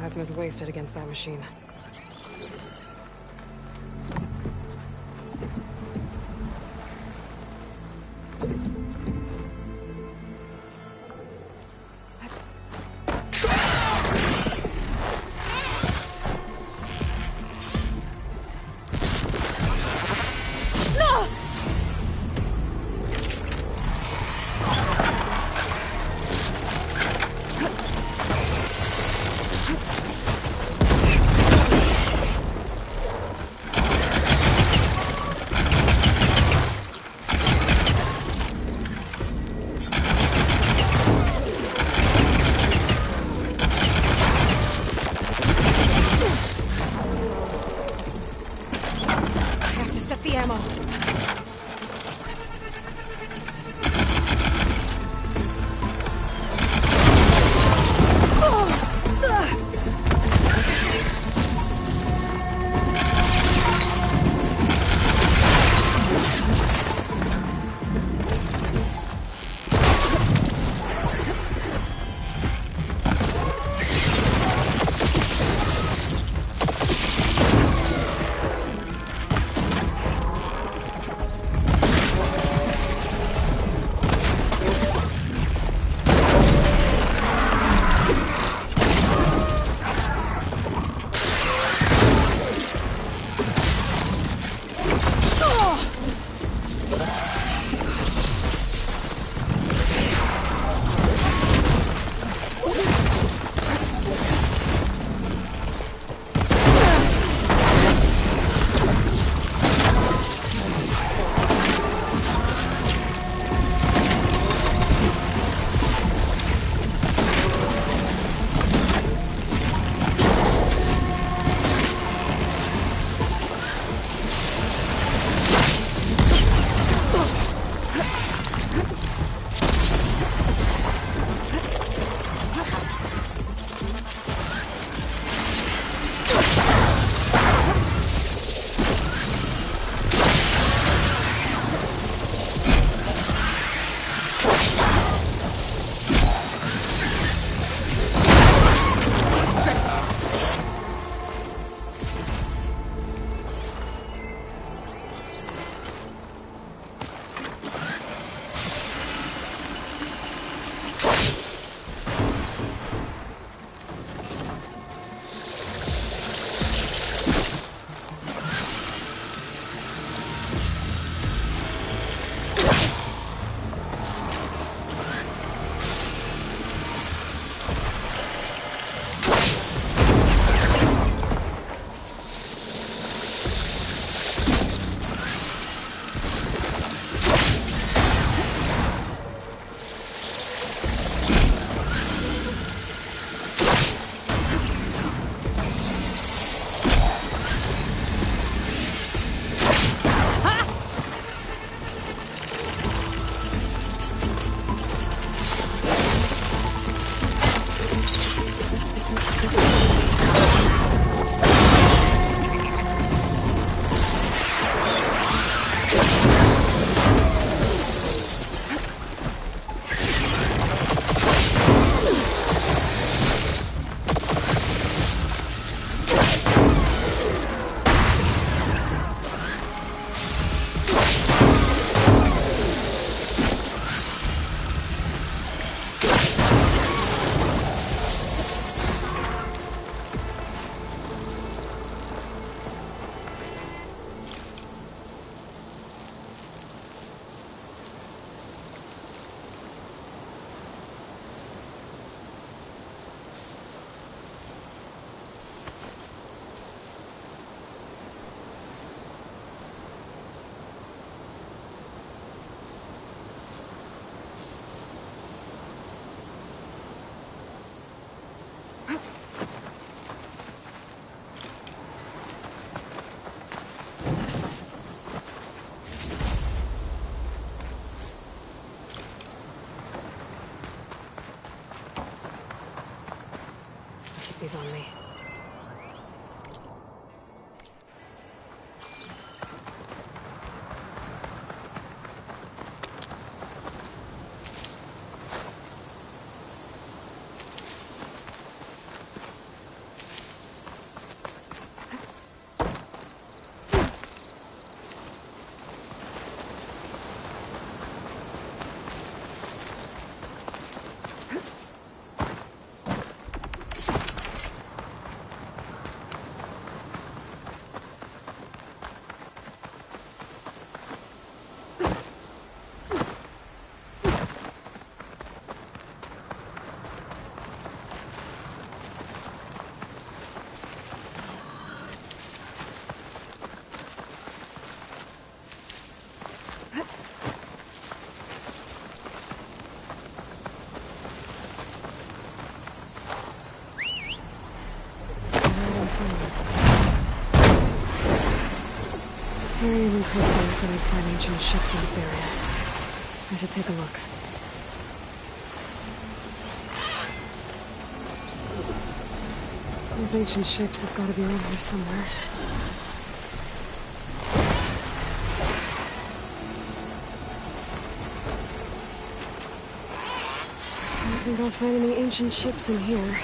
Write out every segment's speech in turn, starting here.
Plasma's wasted against that machine. The ammo. eyes on me. Harry and Christian said I'd find ancient ships in this area. I should take a look. Those ancient ships have got to be around here somewhere. I don't think I'll find any ancient ships in here.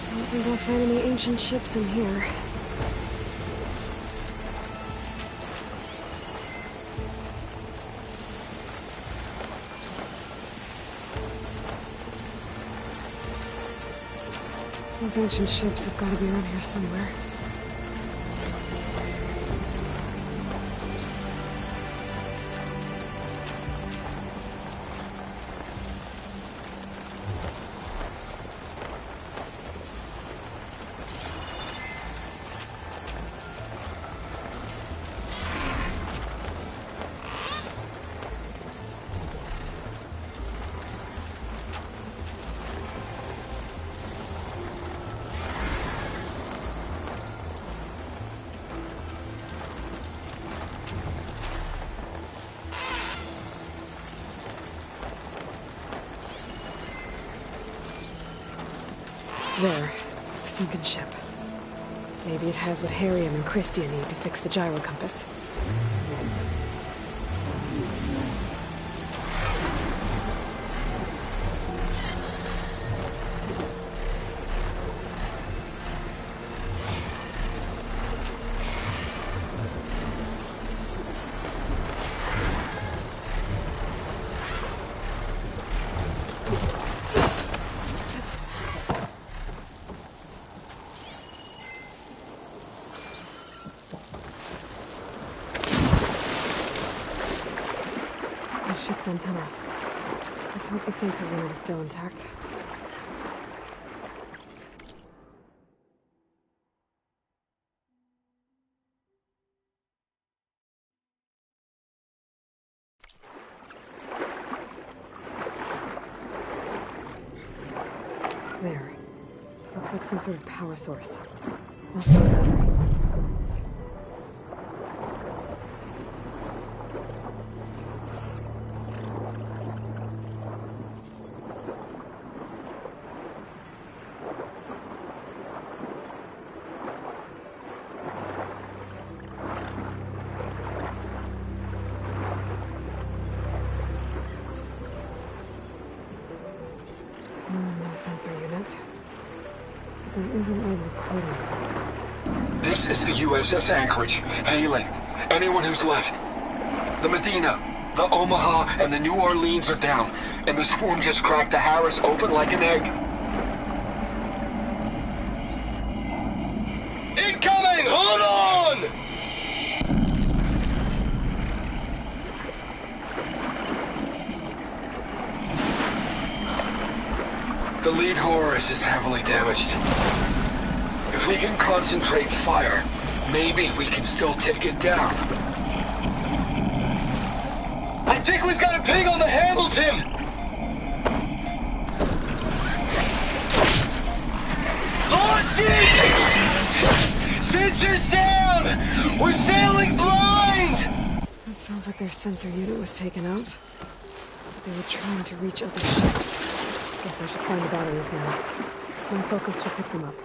I don't think I'll find any ancient ships in here. Those ancient ships have got to be around here somewhere. There. A sunken ship. Maybe it has what Harriam and Christian need to fix the gyro compass. Ship's antenna. Let's hope the sensor unit is still intact. There. Looks like some sort of power source. Must be a battery. No sensor unit. But there isn't a recording. This is the USS Anchorage. Hailing anyone who's left. The Medina, the Omaha, and the New Orleans are down, and the swarm just cracked the Harris open like an egg. Incoming! Hold on! The lead Horus is heavily damaged. If If we can concentrate fire, maybe we can still take it down. I think we've got a ping on the Hamilton! Lost it! Sensors down! We're sailing blind! That sounds like their sensor unit was taken out. They were trying to reach other ships. Guess I should find the batteries now. My focus should pick them up.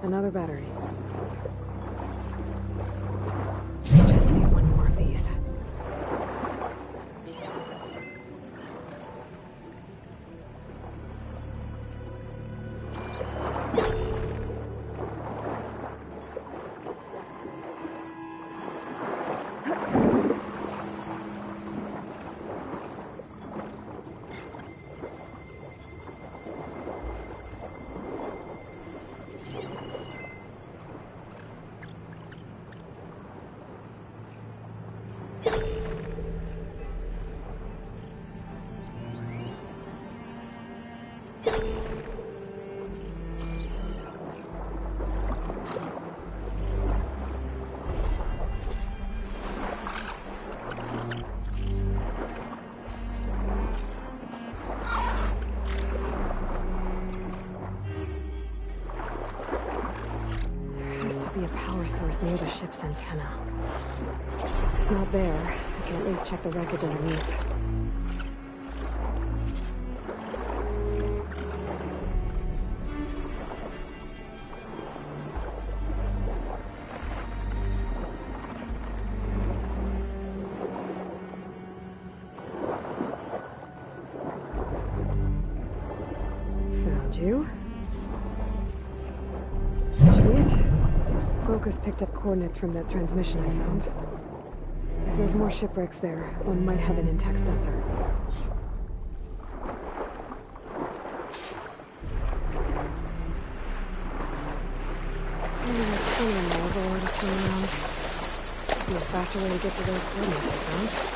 Another battery. Just need one more of these. Be a power source near the ship's antenna. If not there, I can at least check the wreckage underneath. Found you. Focus picked up coordinates from that transmission I found. If there's more shipwrecks there, one might have an intact sensor. Maybe that solar overlord is still around. Be a faster way to get to those coordinates, I found.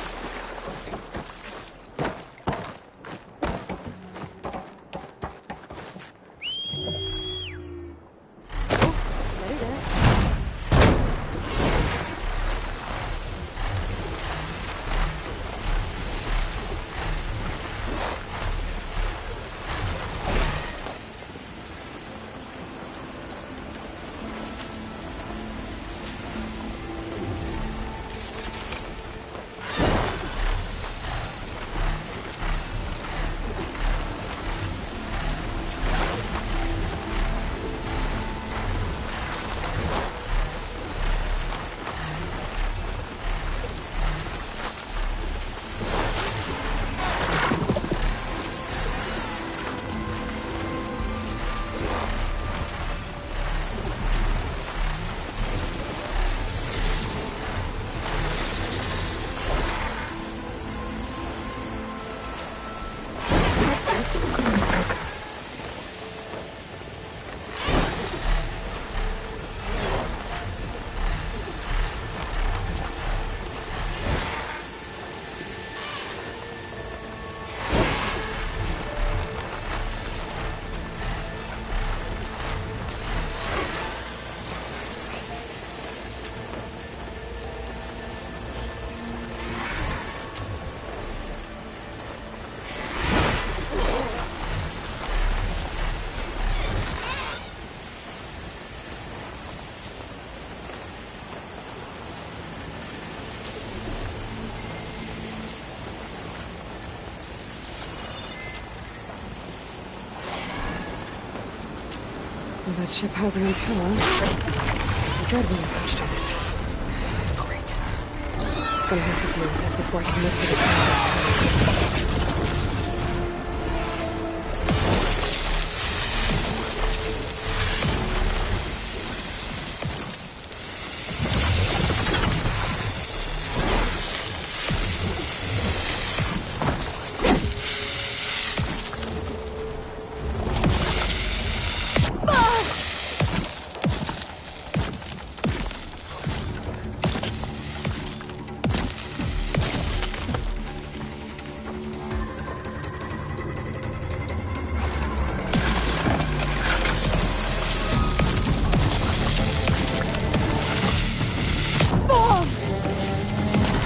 Well, that ship has an antenna. The Dreadwing perched on it. Great. Gonna have to deal with it before I can look for the sensor.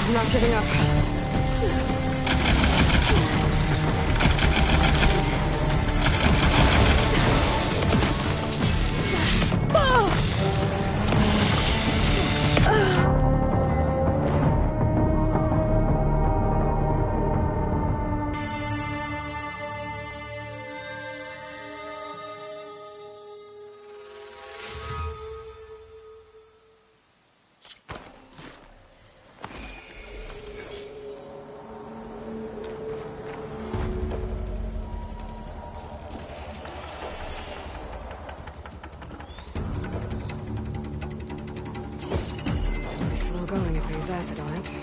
I'm not giving up. Slow going if I use acid on it.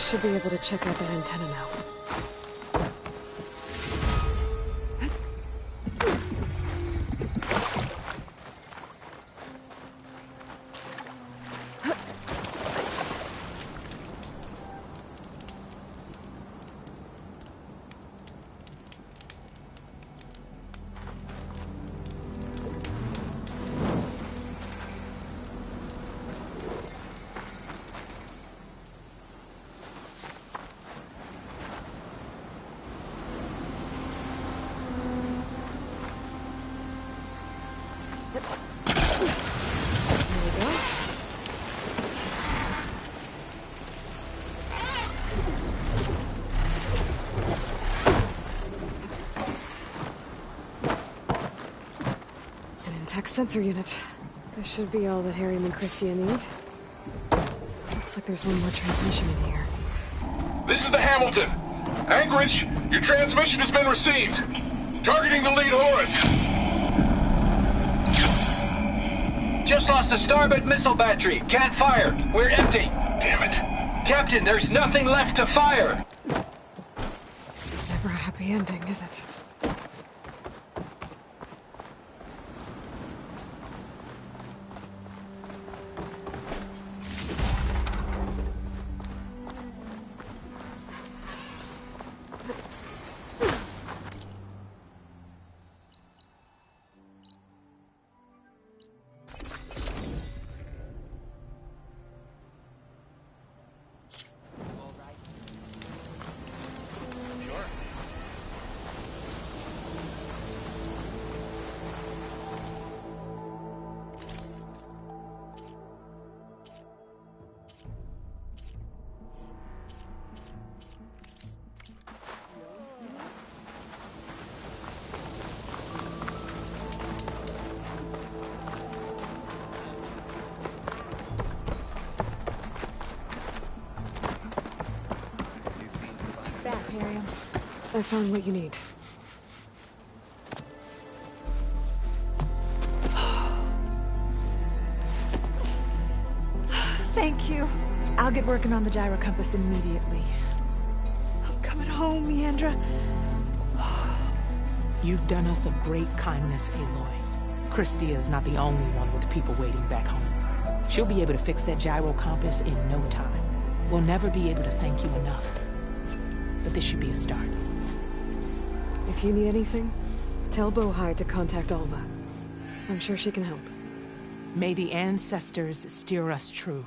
should be able to check out that antenna now. Sensor unit. This should be all that Harriman and Christia need. Looks like there's one more transmission in here. This is the Hamilton. Anchorage, your transmission has been received. Targeting the lead Horus. Just lost the starboard missile battery. Can't fire. We're empty. Damn it. Captain, there's nothing left to fire. It's never a happy ending, is it? I found what you need. Thank you. I'll get working on the gyro compass immediately. I'm coming home, Leandra. You've done us a great kindness, Aloy. Christia is not the only one with people waiting back home. She'll be able to fix that gyro compass in no time. We'll never be able to thank you enough. But this should be a start. If you need anything, tell Bohai to contact Alva. I'm sure she can help. May the ancestors steer us true.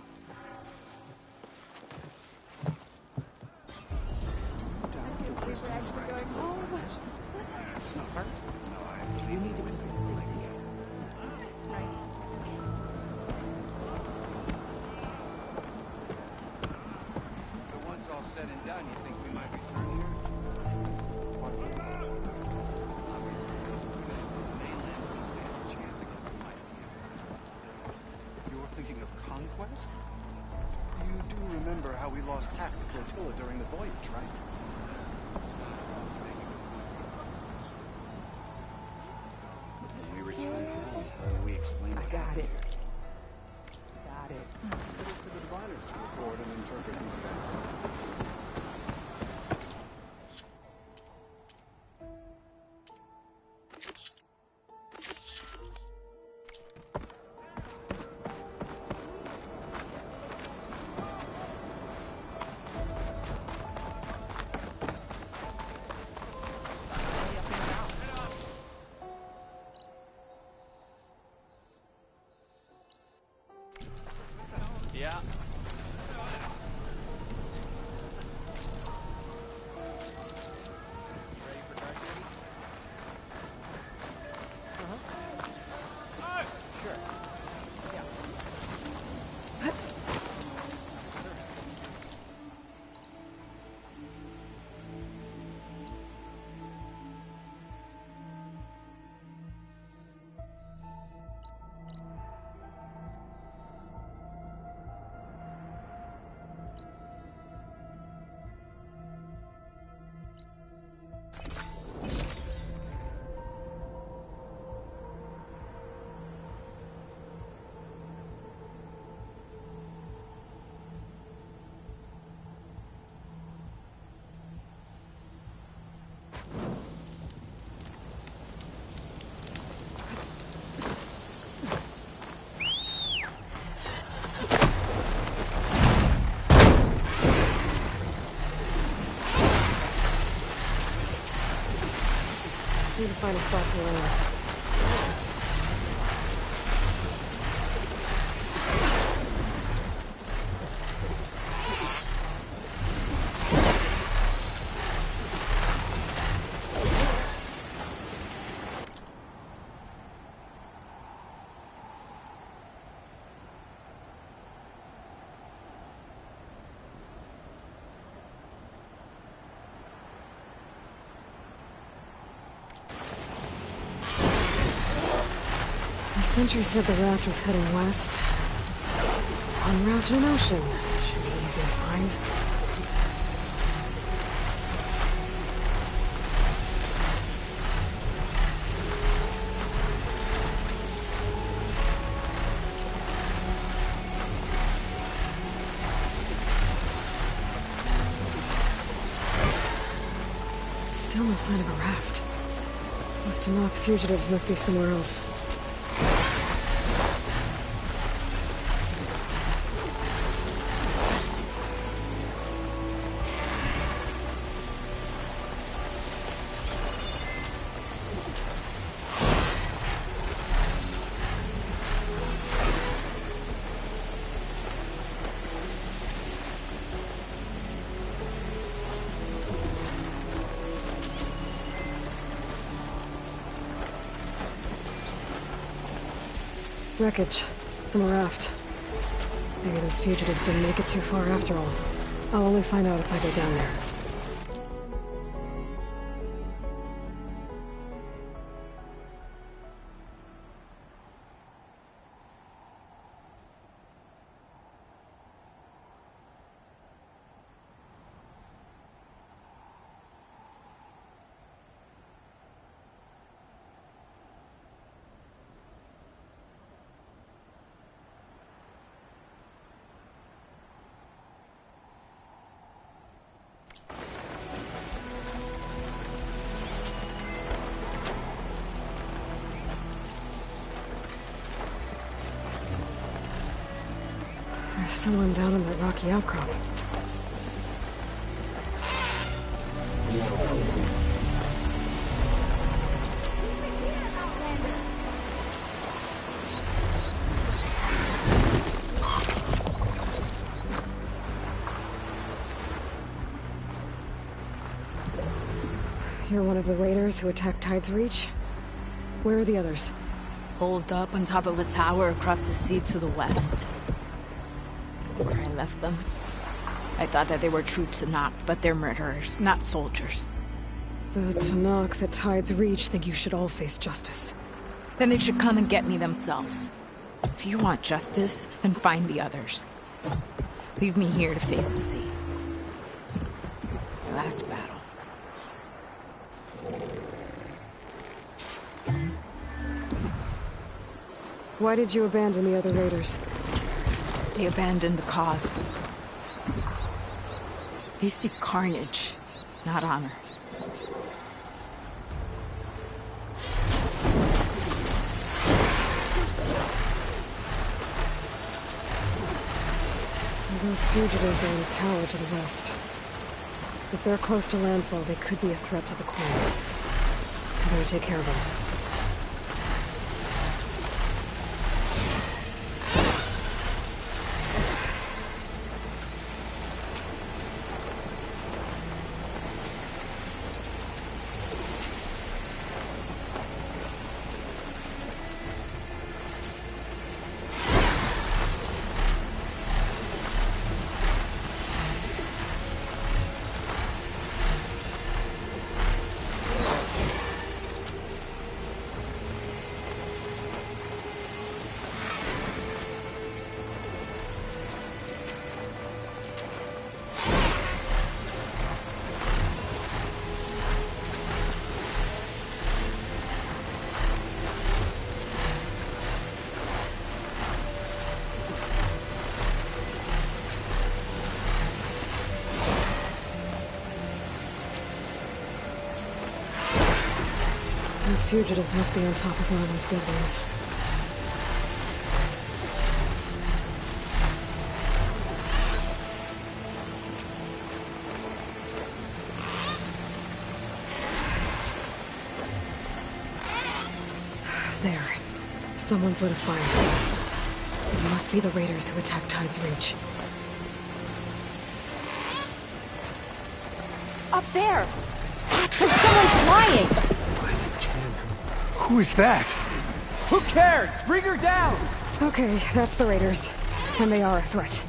Need to find a spot to land. The sentry said the raft was heading west. On raft in an ocean. Should be easy to find. Still no sign of a raft. Those Tanakh fugitives must be somewhere else. Wreckage from a raft. Maybe those fugitives didn't make it too far after all. I'll only find out if I go down there. There's someone down on that rocky outcrop. You're one of the raiders who attacked Tide's Reach? Where are the others? Holed up on top of a tower across the sea to the west. Where I left them. I thought that they were true Tanakh, but they're murderers, not soldiers. The Tanakh that Tide's Reach think you should all face justice. Then they should come and get me themselves. If you want justice, then find the others. Leave me here to face the sea. My last battle. Why did you abandon the other raiders? They abandoned the cause. They seek carnage, not honor. So those fugitives are in a tower to the west. If they're close to landfall, they could be a threat to the Queen. I better take care of them. Those fugitives must be on top of one of those buildings. There. Someone's lit a fire. It must be the raiders who attacked Tide's Reach. Up there! There's someone flying! Who is that? Who cares? Bring her down! Okay, that's the raiders. And they are a threat.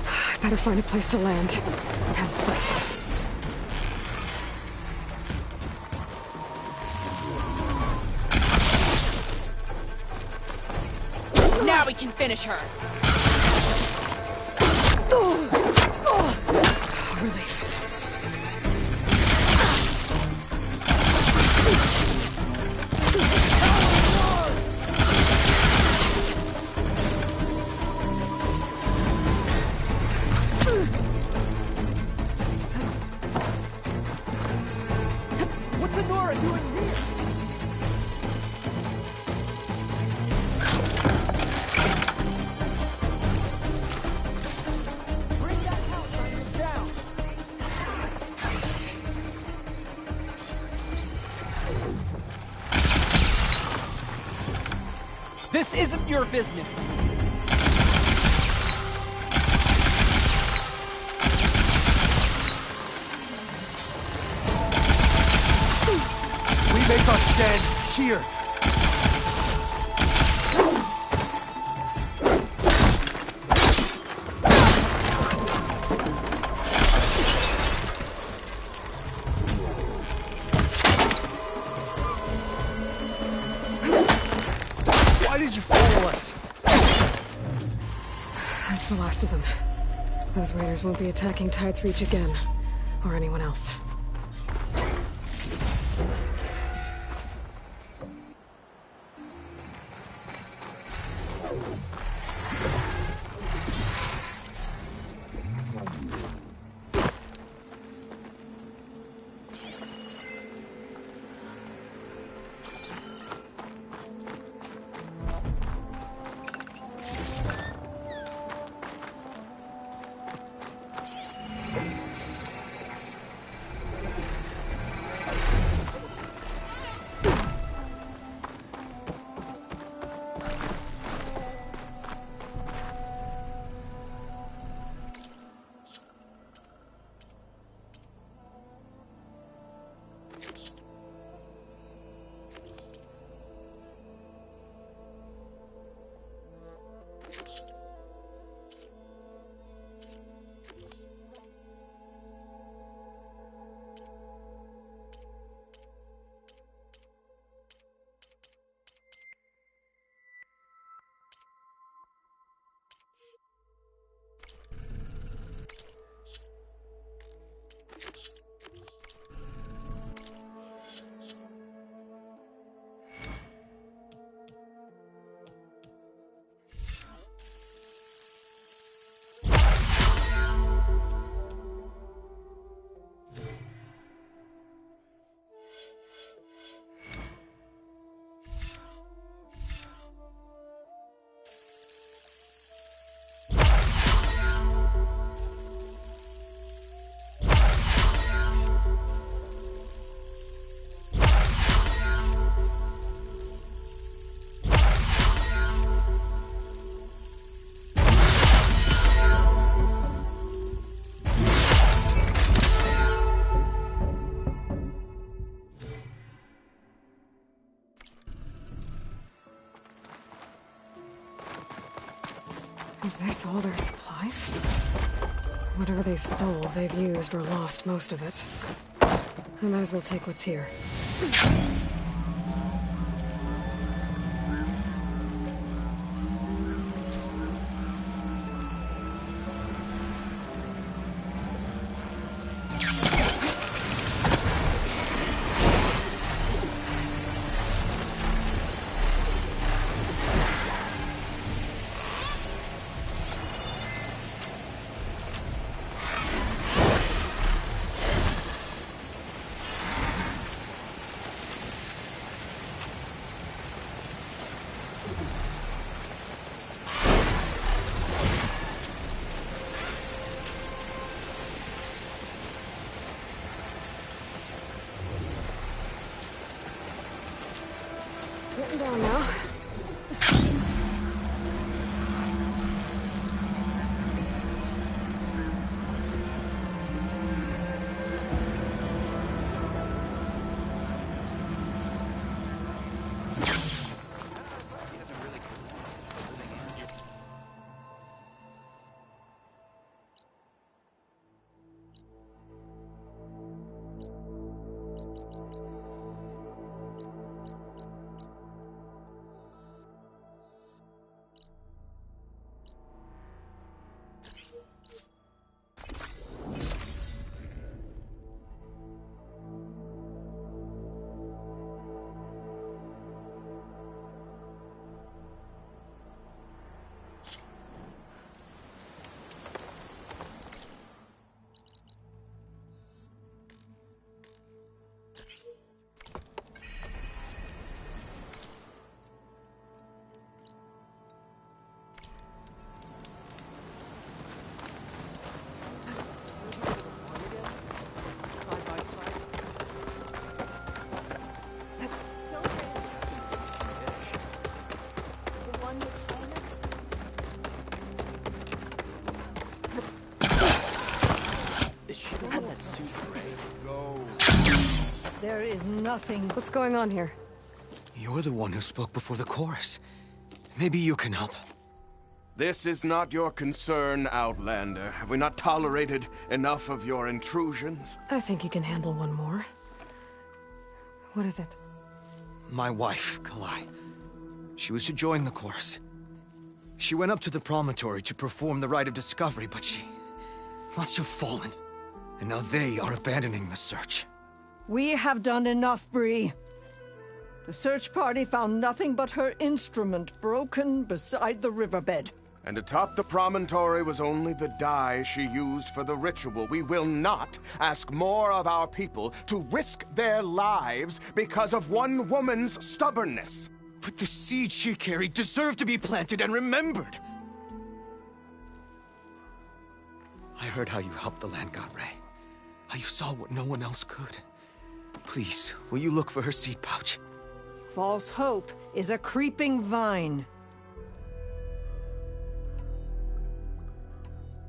I better find a place to land and fight. Now we can finish her! Relief. What's the Nora doing here? Bring that house on him down! This isn't your business! We make our stand here. Why did you follow us? That's the last of them. Those raiders won't be attacking Tide's Reach again. Or anyone else. Is this all their supplies? Whatever they stole, they've used or lost most of it. I might as well take what's here. Getting down now. There is nothing. What's going on here? You're the one who spoke before the chorus. Maybe you can help. This is not your concern, Outlander. Have we not tolerated enough of your intrusions? I think you can handle one more. What is it? My wife, Kalai. She was to join the chorus. She went up to the promontory to perform the rite of discovery, but she must have fallen. And now they are abandoning the search. We have done enough, Bree. The search party found nothing but her instrument broken beside the riverbed. And atop the promontory was only the dye she used for the ritual. We will not ask more of our people to risk their lives because of one woman's stubbornness. But the seed she carried deserved to be planted and remembered. I heard how you helped the land god Ray. How you saw what no one else could. Please, will you look for her seed pouch? False hope is a creeping vine.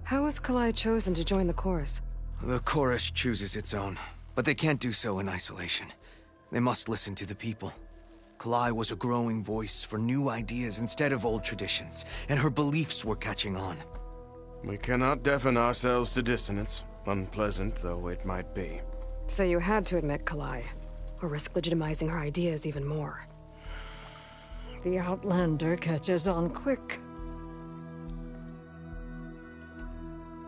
How was Kalai chosen to join the chorus? The chorus chooses its own, but they can't do so in isolation. They must listen to the people. Kalai was a growing voice for new ideas instead of old traditions, and her beliefs were catching on. We cannot deafen ourselves to dissonance, unpleasant though it might be. So you had to admit Kalai, or risk legitimizing her ideas even more. The Outlander catches on quick.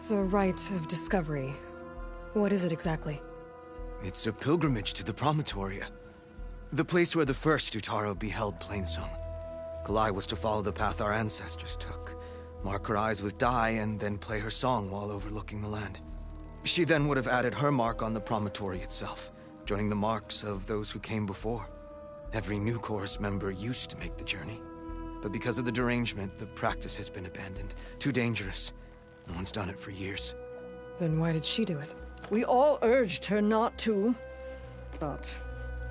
The rite of discovery. What is it exactly? It's a pilgrimage to the Promontoria. The place where the first Utaro beheld Plainsong. Kalai was to follow the path our ancestors took. Mark her eyes with dye and then play her song while overlooking the land. She then would have added her mark on the promontory itself, joining the marks of those who came before. Every new chorus member used to make the journey. But because of the derangement, the practice has been abandoned. Too dangerous. No one's done it for years. Then why did she do it? We all urged her not to. But,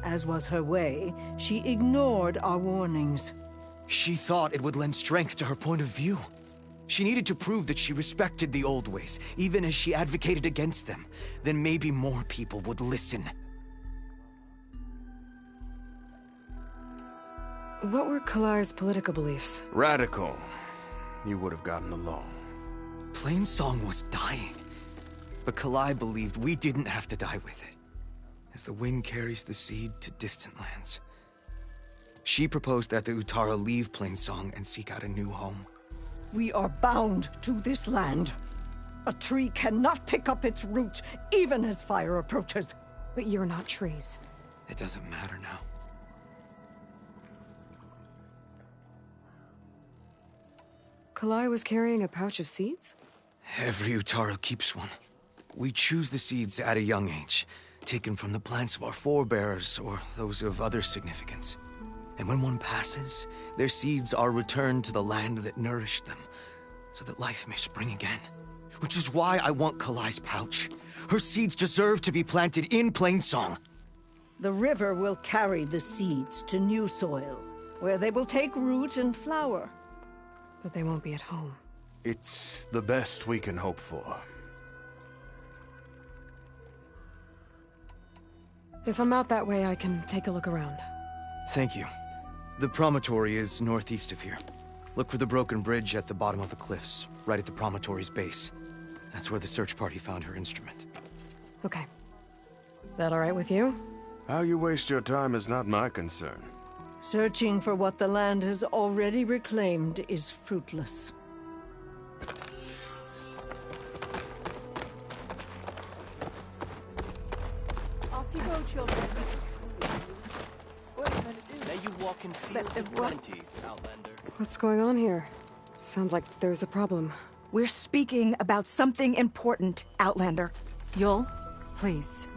as was her way, she ignored our warnings. She thought it would lend strength to her point of view. She needed to prove that she respected the old ways, even as she advocated against them. Then maybe more people would listen. What were Kalai's political beliefs? Radical. You would have gotten along. Plainsong was dying. But Kalai believed we didn't have to die with it. As the wind carries the seed to distant lands. She proposed that the Utara leave Plainsong and seek out a new home. We are bound to this land. A tree cannot pick up its roots, even as fire approaches. But you're not trees. It doesn't matter now. Kalai was carrying a pouch of seeds? Every Utaro keeps one. We choose the seeds at a young age, taken from the plants of our forebears or those of other significance. And when one passes, their seeds are returned to the land that nourished them, so that life may spring again. Which is why I want Kalai's pouch. Her seeds deserve to be planted in Plainsong. The river will carry the seeds to new soil. where they will take root and flower. But they won't be at home. It's the best we can hope for. If I'm out that way, I can take a look around. Thank you. The promontory is northeast of here. Look for the broken bridge at the bottom of the cliffs, right at the promontory's base. That's where the search party found her instrument. Okay. That all right with you? How you waste your time is not my concern. Searching for what the land has already reclaimed is fruitless. Off you go, children. May you walk in fields of plenty, Outlander. What's going on here? Sounds like there's a problem. We're speaking about something important, Outlander. Yul, please.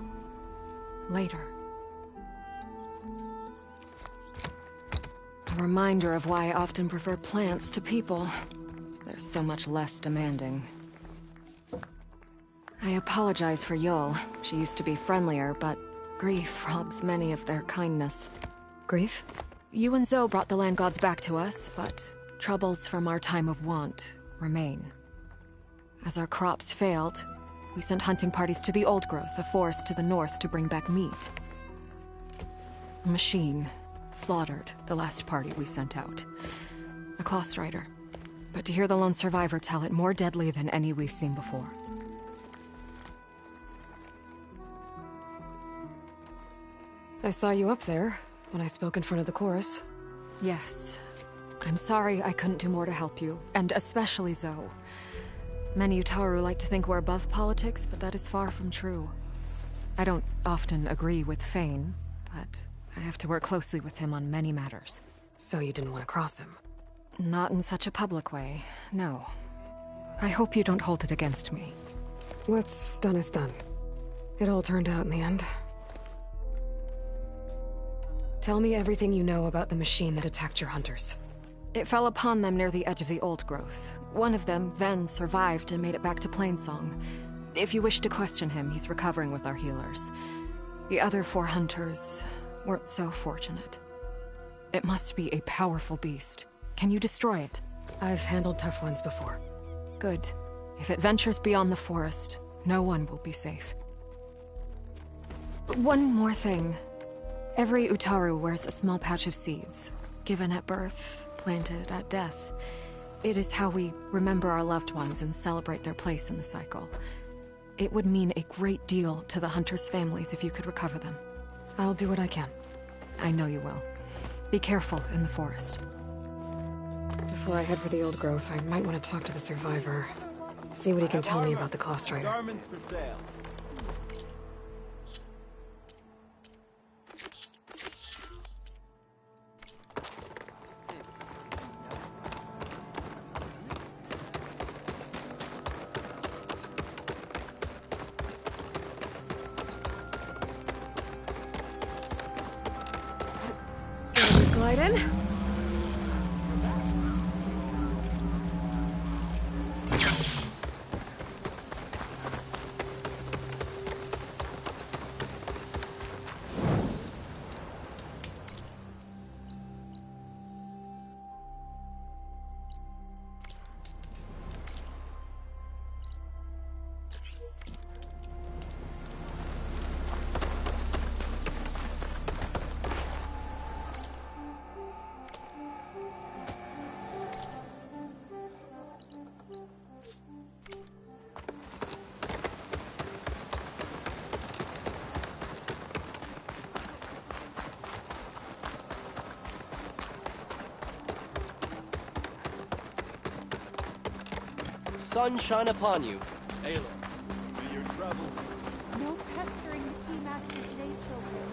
Later. A reminder of why I often prefer plants to people. They're so much less demanding. I apologize for Yul. She used to be friendlier, but grief robs many of their kindness. Grief? You and Zoe brought the land gods back to us, but troubles from our time of want remain. As our crops failed, we sent hunting parties to the Old Growth, a forest to the north, to bring back meat. A machine slaughtered the last party we sent out. A Clothstrider. But to hear the lone survivor tell it, more deadly than any we've seen before. I saw you up there when I spoke in front of the chorus. Yes. I'm sorry I couldn't do more to help you, and especially Zoe. Many Utaru like to think we're above politics, but that is far from true. I don't often agree with Fane, but I have to work closely with him on many matters. So you didn't want to cross him? Not in such a public way, no. I hope you don't hold it against me. What's done is done. It all turned out in the end. Tell me everything you know about the machine that attacked your hunters. It fell upon them near the edge of the Old Growth. One of them, Ven, survived and made it back to Plainsong. If you wish to question him, he's recovering with our healers. The other 4 hunters weren't so fortunate. It must be a powerful beast. Can you destroy it? I've handled tough ones before. Good. If it ventures beyond the forest, no one will be safe. One more thing. Every Utaru wears a small pouch of seeds, given at birth, planted at death. It is how we remember our loved ones and celebrate their place in the cycle. It would mean a great deal to the hunters' families if you could recover them. I'll do what I can. I know you will. Be careful in the forest. Before I head for the Old Growth, I might want to talk to the survivor. See what he can tell me about the Clothstrider. Garments for sale. Glide in. Sun shine upon you. Ayla, may your travel. No pestering the Keymaster today, children.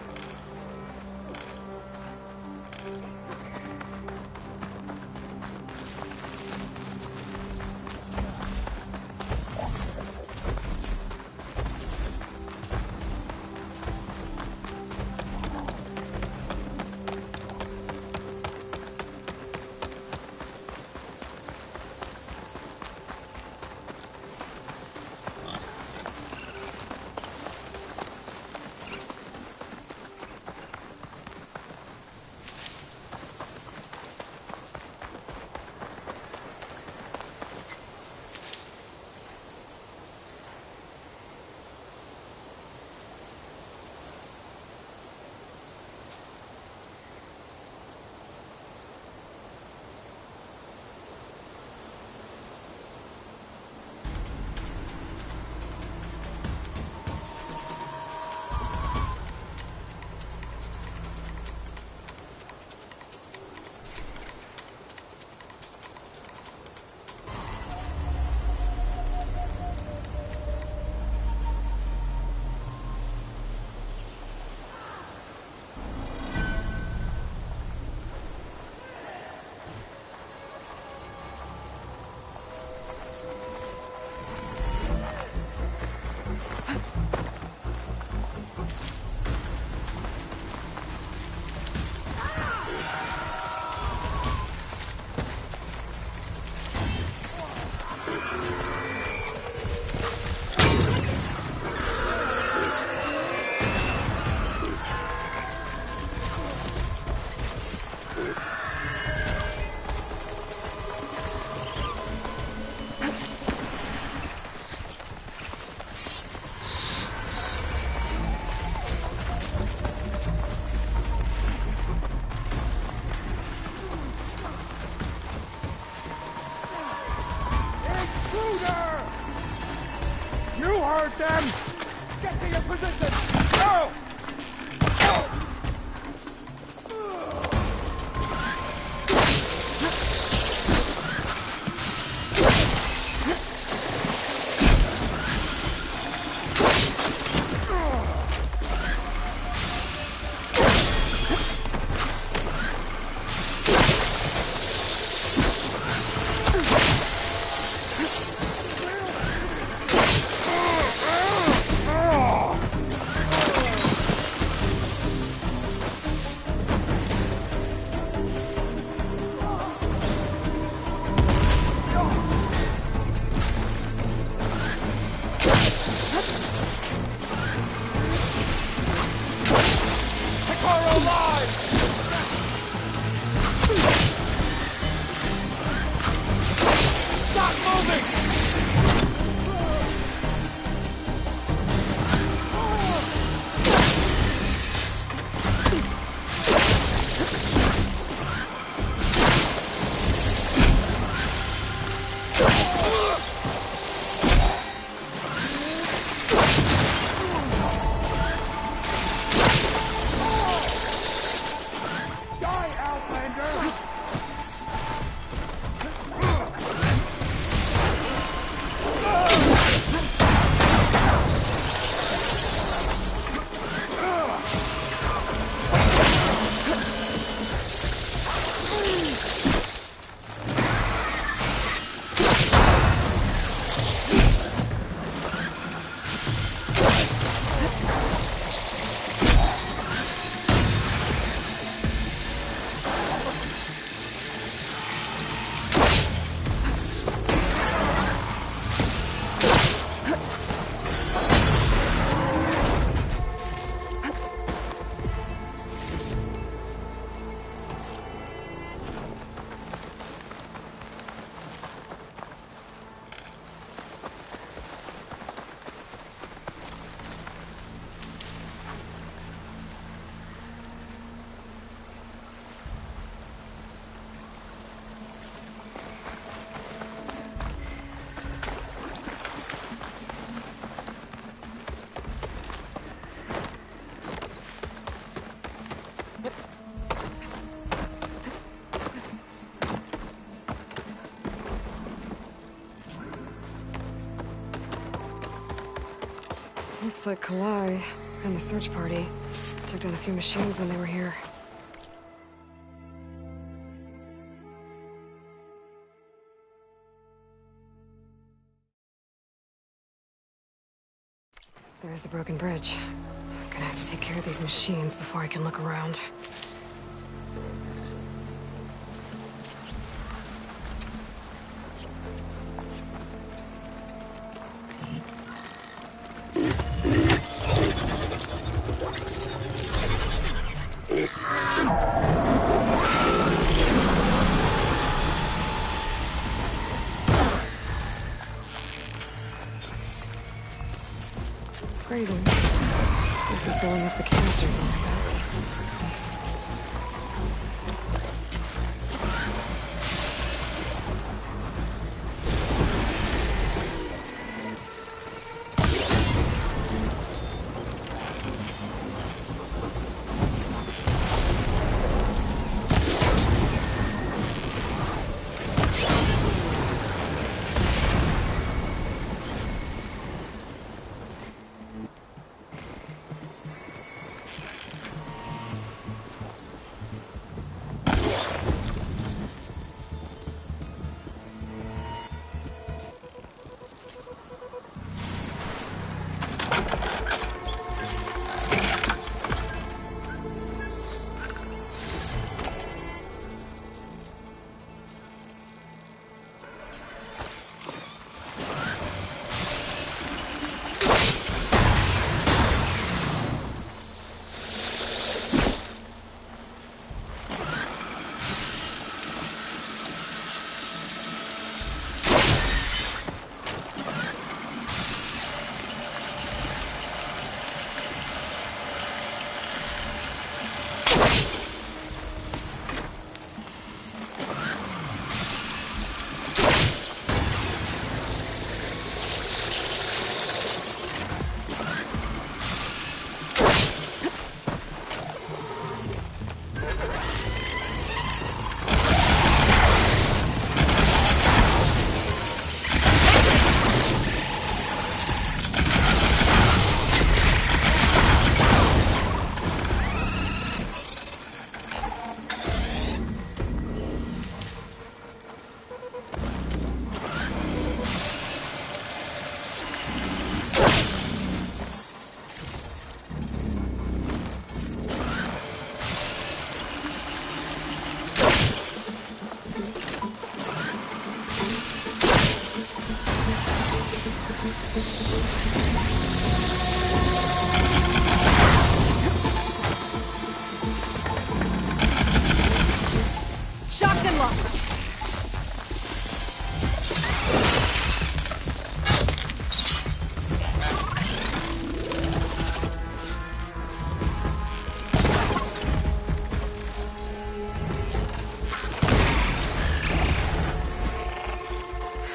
them! Get to your position! Go! Looks like Kalai and the search party took down a few machines when they were here. There's the broken bridge. I'm gonna have to take care of these machines before I can look around. Crazy. Isn't filling up the canisters on my backs.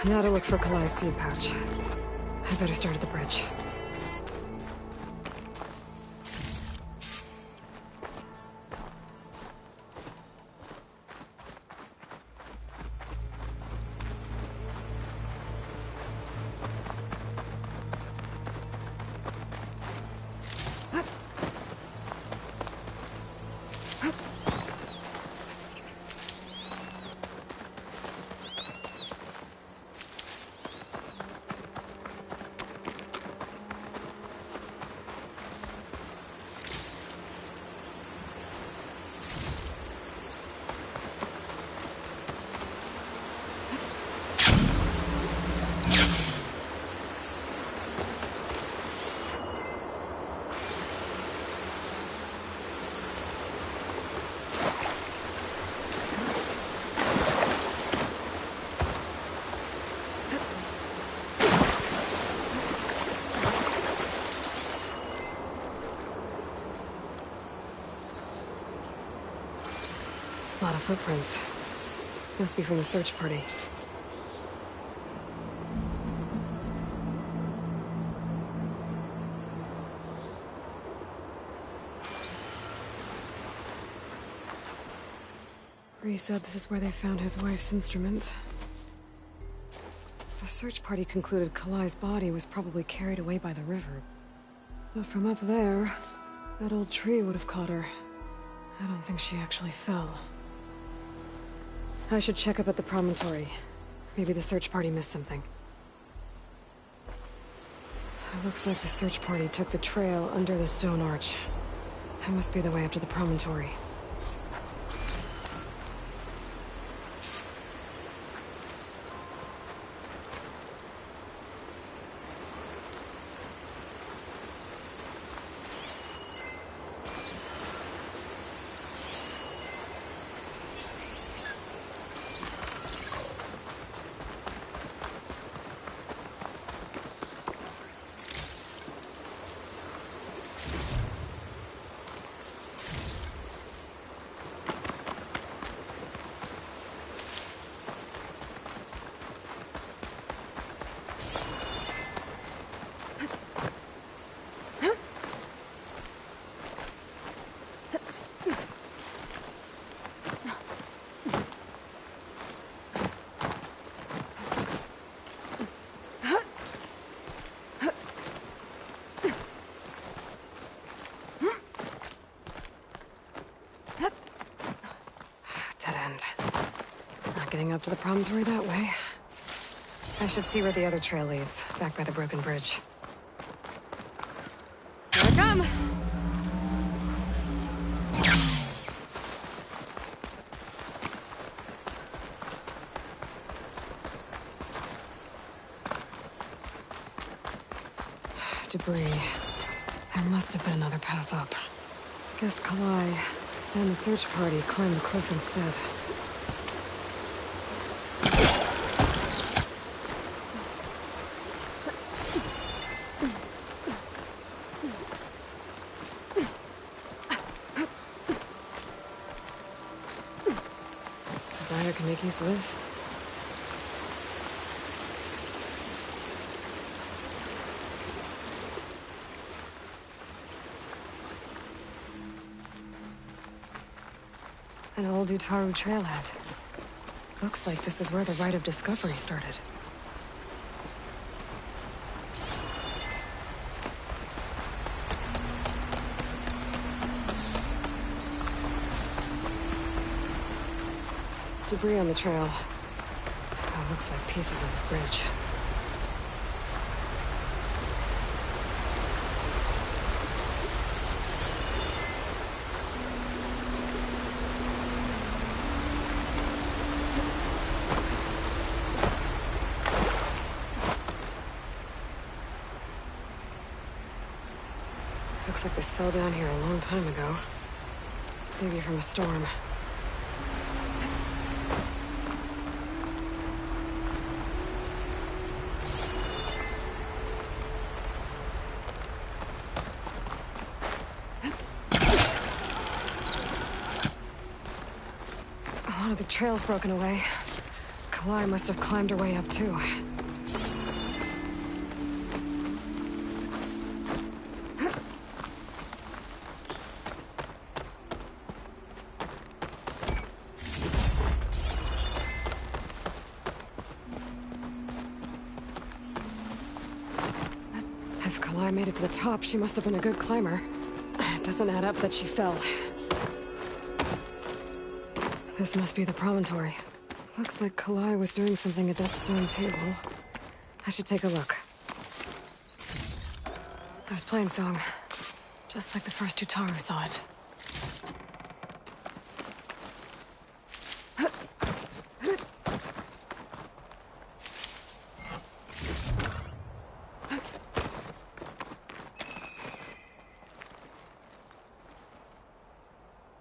Now to look for Kalai's seed pouch. I'd better start at the bridge. A lot of footprints. Must be from the search party. Bree said this is where they found his wife's instrument. The search party concluded Kalai's body was probably carried away by the river. But from up there, that old tree would have caught her. I don't think she actually fell. I should check up at the promontory. Maybe the search party missed something. It looks like the search party took the trail under the stone arch. That must be the way up to the promontory. Getting up to the promontory that way. I should see where the other trail leads, back by the broken bridge. Here I come! Debris. There must have been another path up. Guess Kalai and the search party climbed the cliff instead. Can make use of this. An old Utaru trailhead. Looks like this is where the Rite of Discovery started. Debris on the trail. Oh, looks like pieces of a bridge. Looks like this fell down here a long time ago. Maybe from a storm. The trail's broken away. Kalai must have climbed her way up, too. If Kalai made it to the top, she must have been a good climber. It doesn't add up that she fell. This must be the promontory. Looks like Kalai was doing something at that stone table. I should take a look. There's Plainsong. Just like the first Utaru saw it.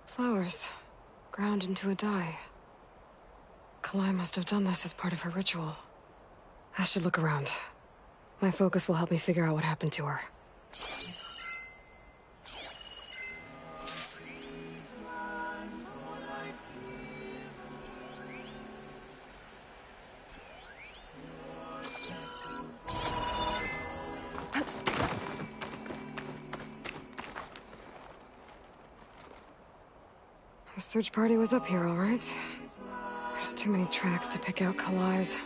Flowers. Ground into a dye. Kalai must have done this as part of her ritual. I should look around. My focus will help me figure out what happened to her. The search party was up here, all right. There's too many tracks to pick out Kalai's.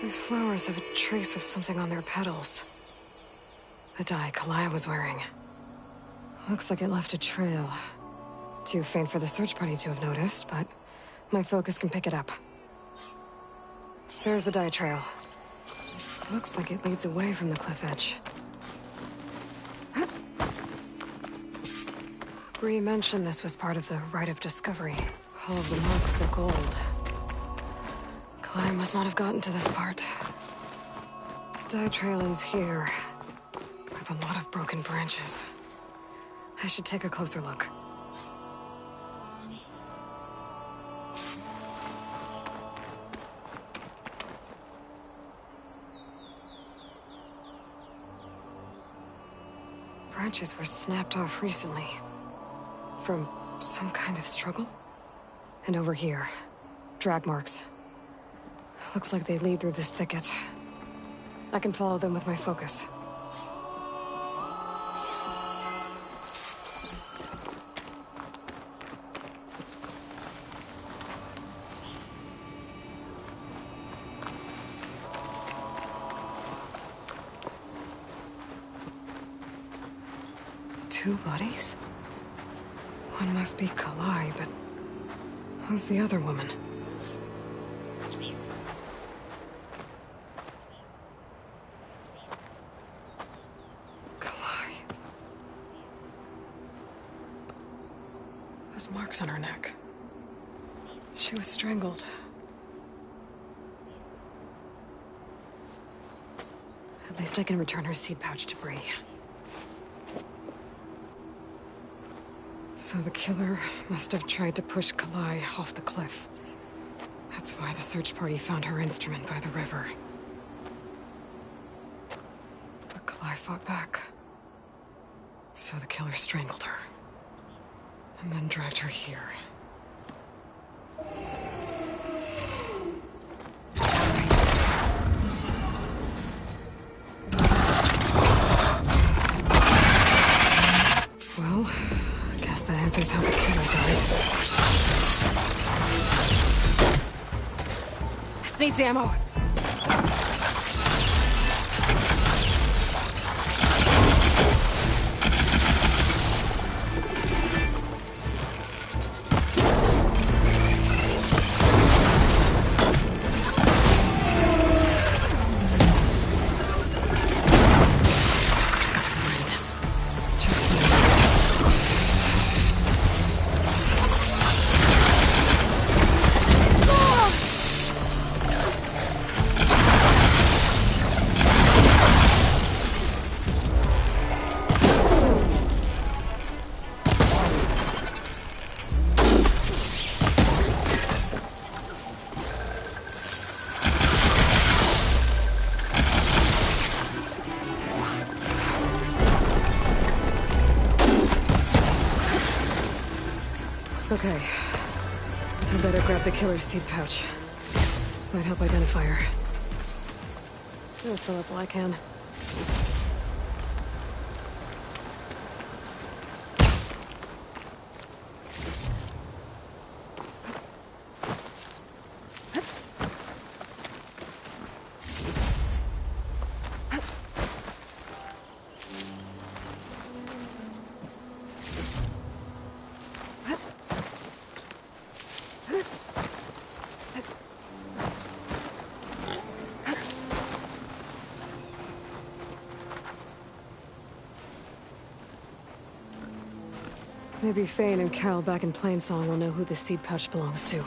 These flowers have a trace of something on their petals. The dye Kalai was wearing. Looks like it left a trail. Too faint for the search party to have noticed, but my focus can pick it up. There's the dye trail. Looks like it leads away from the cliff edge. Bree mentioned this was part of the Rite of Discovery. All of the marks look old. Kalai must not have gotten to this part. Dye trail ends here, with a lot of broken branches. I should take a closer look. Branches were snapped off recently. From some kind of struggle? And over here, drag marks. Looks like they lead through this thicket. I can follow them with my focus. Two bodies? One must be Kalai, but who's the other woman? Kalai. Those marks on her neck. She was strangled. At least I can return her seed pouch to Bree. So the killer must have tried to push Kalai off the cliff. That's why the search party found her instrument by the river. But Kalai fought back. So the killer strangled her. And then dragged her here. Well, that answers how the killer died. This needs ammo. Okay. I better grab the killer's seed pouch. Might help identify her. I'll fill up while I can. Maybe Fane and Cal back in Plainsong will know who the seed pouch belongs to.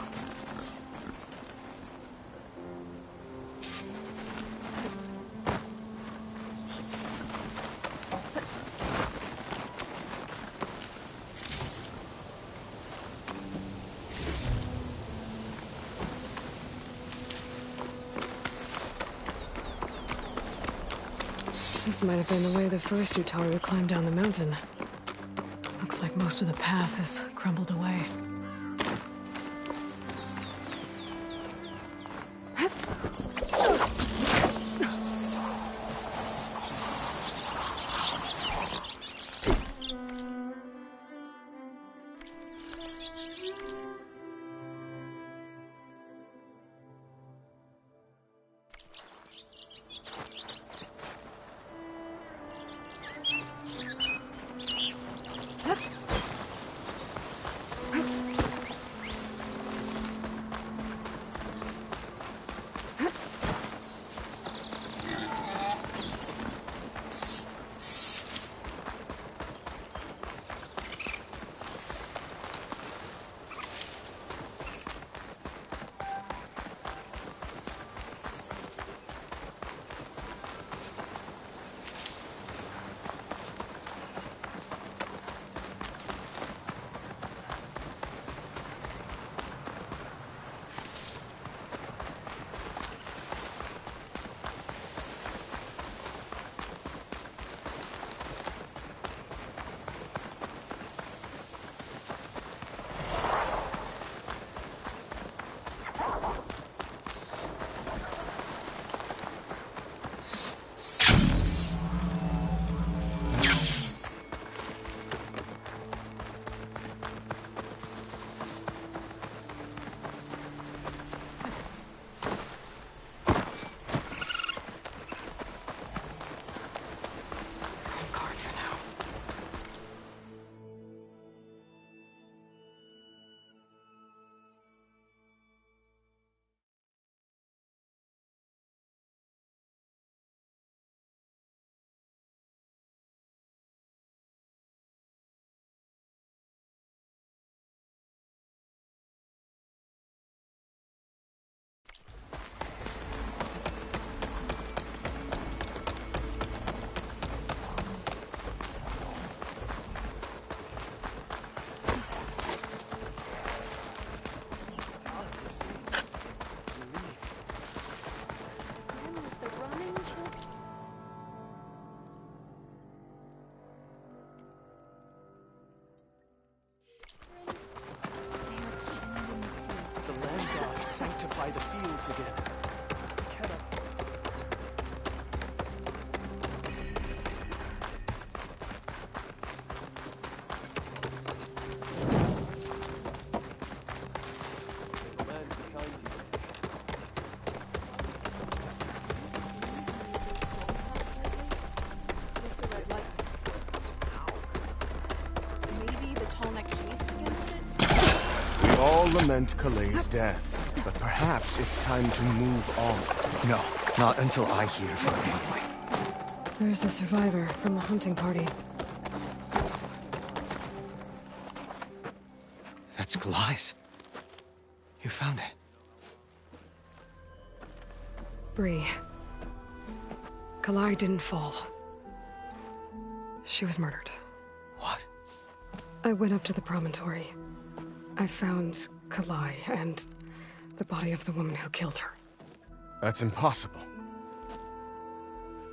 This might have been the way the first Utaru climbed down the mountain. Looks like most of the path has crumbled away. The fields again. Maybe the tall-neck chief against it? We all lament Kalei's death. But perhaps it's time to move on. No, not until I hear from Aloy. There's the survivor from the hunting party. That's Kalai's. You found it. Bree. Kalai didn't fall. She was murdered. What? I went up to the promontory. I found Kalai and the body of the woman who killed her. That's impossible.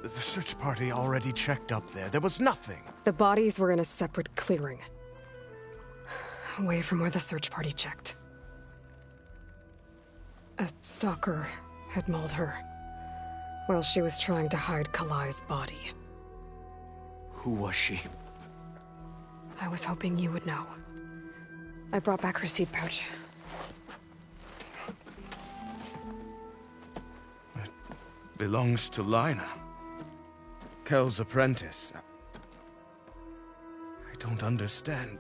The search party already checked up there. There was nothing. The bodies were in a separate clearing. away from where the search party checked. A stalker had mauled her while she was trying to hide Kalai's body. Who was she? I was hoping you would know. I brought back her seed pouch. It belongs to Lina. Kel's apprentice. I don't understand.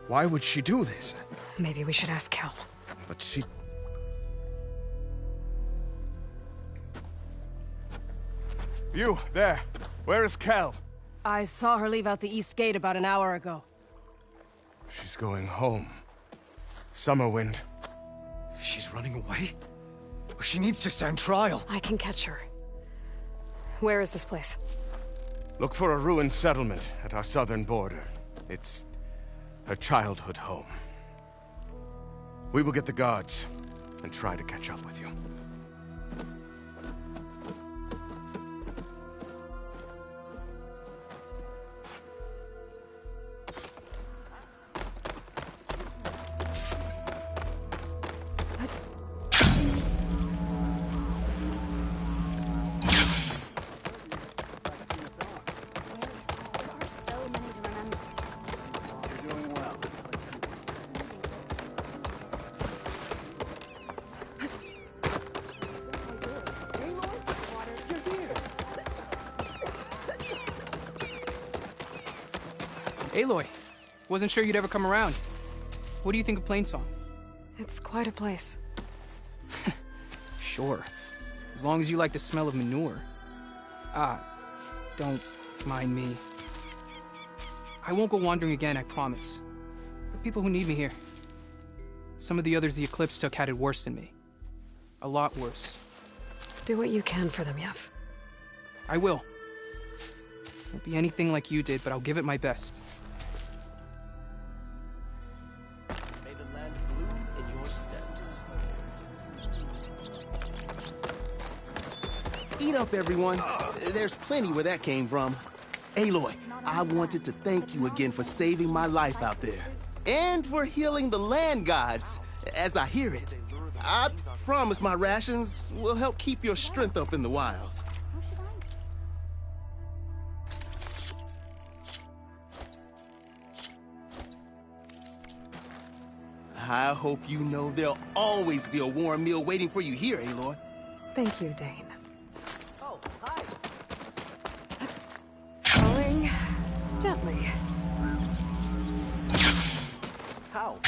Why would she do this? Maybe we should ask Kel. But she... You, there. Where is Kel? I saw her leave out the east gate about an hour ago. She's going home. Summerwind. She's running away? She needs to stand trial. I can catch her. Where is this place? Look for a ruined settlement at our southern border. It's her childhood home. We will get the guards and try to catch up with you. Aloy, wasn't sure you'd ever come around. What do you think of Plainsong? It's quite a place. Sure. As long as you like the smell of manure. Don't mind me. I won't go wandering again, I promise. There are people who need me here. Some of the others the Eclipse took had it worse than me. A lot worse. Do what you can for them, Yev. I will. Won't be anything like you did, but I'll give it my best. May the land bloom in your steps. Eat up, everyone. There's plenty where that came from. Aloy, I wanted to thank you again for saving my life out there. And for healing the land gods, as I hear it. I promise my rations will help keep your strength up in the wilds. I hope you know there'll always be a warm meal waiting for you here, Aloy. Thank you, Dane. Oh, hi. Going gently. How?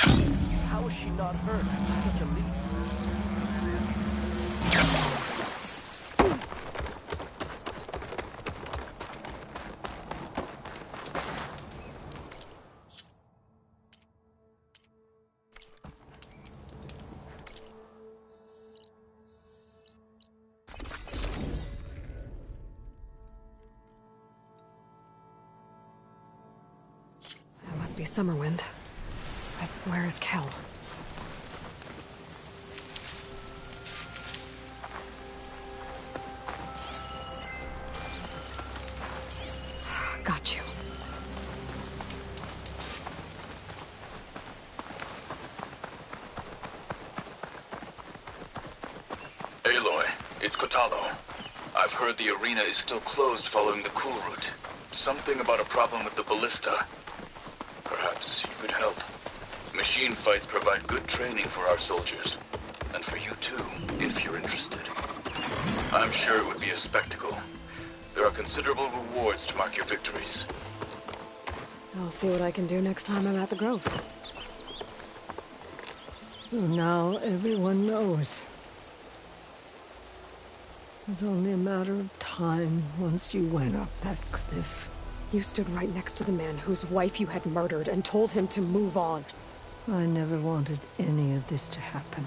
How is she not hurt after such a leap? That must be Summerwind. But where is Kel? Got you. Aloy, it's Kotallo. I've heard the arena is still closed following the Cool Route. Something about a problem with the ballista. Perhaps you could help. Machine fights provide good training for our soldiers. And for you too, if you're interested. I'm sure it would be a spectacle. There are considerable rewards to mark your victories. I'll see what I can do next time I'm at the Grove. So now everyone knows. It's only a matter of time once you went up that cliff. You stood right next to the man whose wife you had murdered and told him to move on. I never wanted any of this to happen.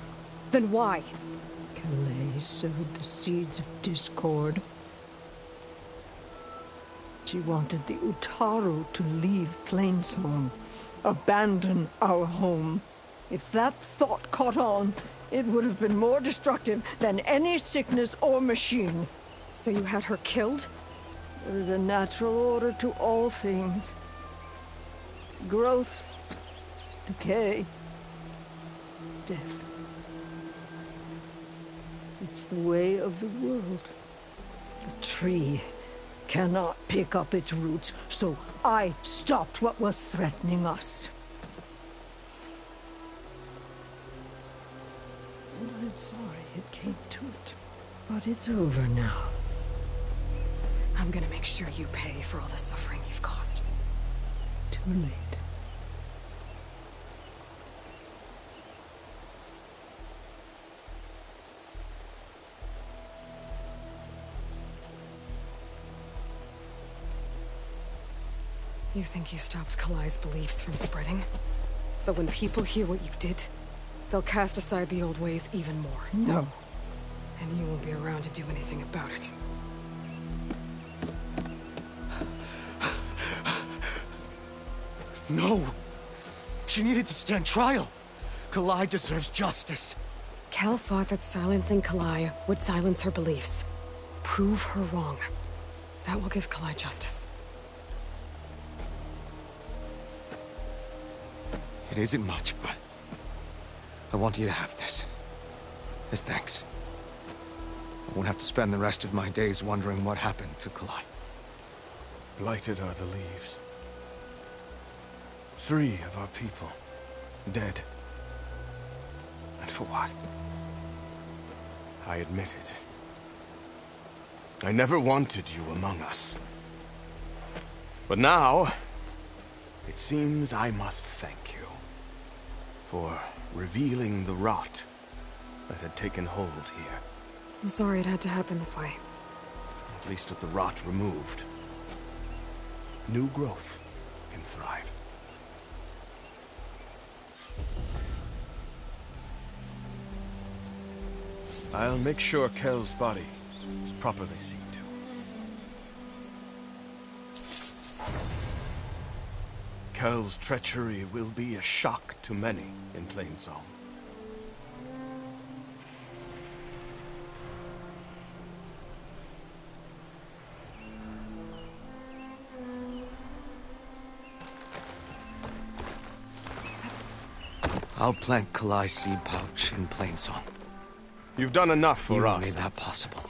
Then why? Kalai sowed the seeds of discord. She wanted the Utaru to leave Plainsong, abandon our home. If that thought caught on, it would have been more destructive than any sickness or machine. So you had her killed? There is a natural order to all things. Growth decay, death. It's the way of the world. The tree cannot pick up its roots, so I stopped what was threatening us. And I'm sorry it came to it. But it's over now. I'm gonna make sure you pay for all the suffering you've caused. Too late. You think you stopped Kalai's beliefs from spreading? But when people hear what you did, they'll cast aside the old ways even more. No. And you won't be around to do anything about it. No! She needed to stand trial! Kalai deserves justice. Kel thought that silencing Kalai would silence her beliefs. Prove her wrong. That will give Kalai justice. It isn't much, but I want you to have this. As thanks. I won't have to spend the rest of my days wondering what happened to Kalai. Blighted are the leaves. 3 of our people, dead. And for what? I admit it. I never wanted you among us. But now, it seems I must thank you for revealing the rot that had taken hold here. I'm sorry it had to happen this way. At least with the rot removed, new growth can thrive. I'll make sure Kel's body is properly seen to. Kel's treachery will be a shock to many in Plainsong. I'll plant Kalai's seed pouch in Plainsong. You've done enough for us. You made that possible.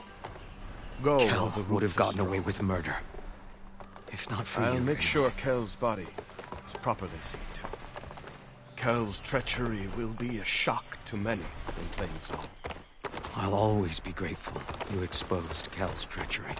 Go. Kel would have gotten away with murder. If not for you. I'll make sure Kel's body is properly seen to. Kel's treachery will be a shock to many in Plainsong. I'll always be grateful you exposed Kel's treachery.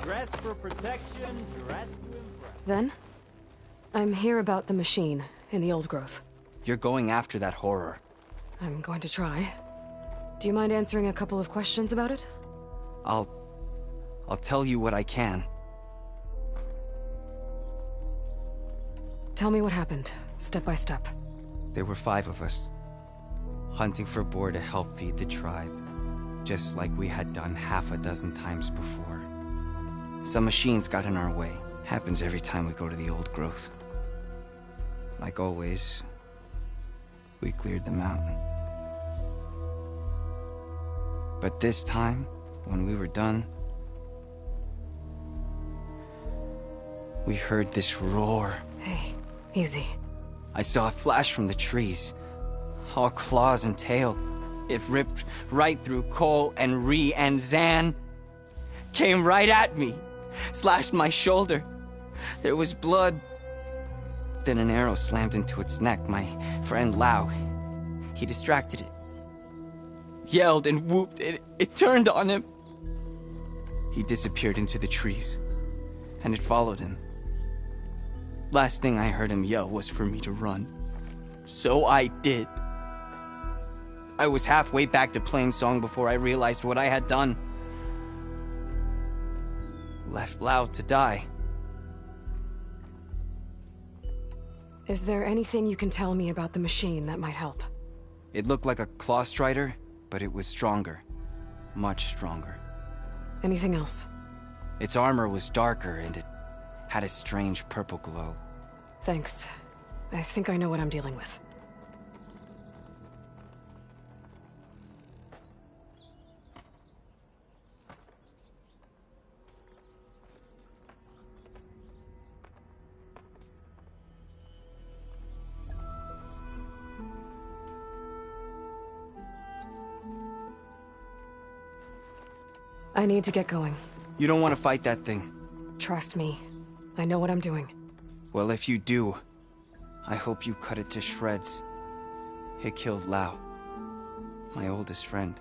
Dress for protection, dress to impress. Ven? I'm here about the machine in the old growth. You're going after that horror. I'm going to try. Do you mind answering a couple of questions about it? I'll tell you what I can. Tell me what happened, step by step. There were 5 of us, hunting for boar to help feed the tribe, just like we had done half a dozen times before. Some machines got in our way. Happens every time we go to the old growth. Like always, we cleared them out. But this time, when we were done, we heard this roar. Hey, easy. I saw a flash from the trees, all claws and tail. It ripped right through Cole and Ree, and Zan came right at me, slashed my shoulder. There was blood. Then an arrow slammed into its neck. My friend Lau, he distracted it. Yelled and whooped. It turned on him. He disappeared into the trees, and it followed him. Last thing I heard him yell was for me to run. So I did. I was halfway back to Plainsong before I realized what I had done. Left Lau to die. Is there anything you can tell me about the machine that might help? It looked like a claw strider, but it was stronger. Much stronger. Anything else? Its armor was darker, and it had a strange purple glow. Thanks. I think I know what I'm dealing with. I need to get going. You don't want to fight that thing. Trust me. I know what I'm doing. Well, if you do, I hope you cut it to shreds. It killed Lau, my oldest friend.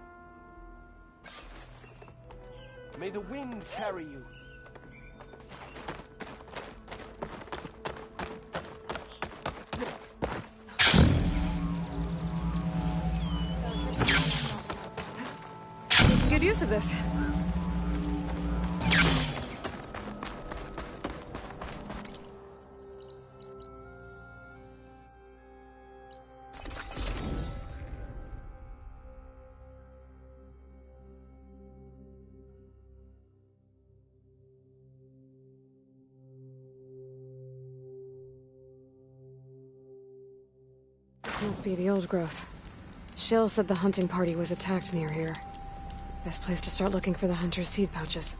May the wind carry you. Good use of this. This must be the old growth. Shill said the hunting party was attacked near here. Best place to start looking for the hunter's seed pouches.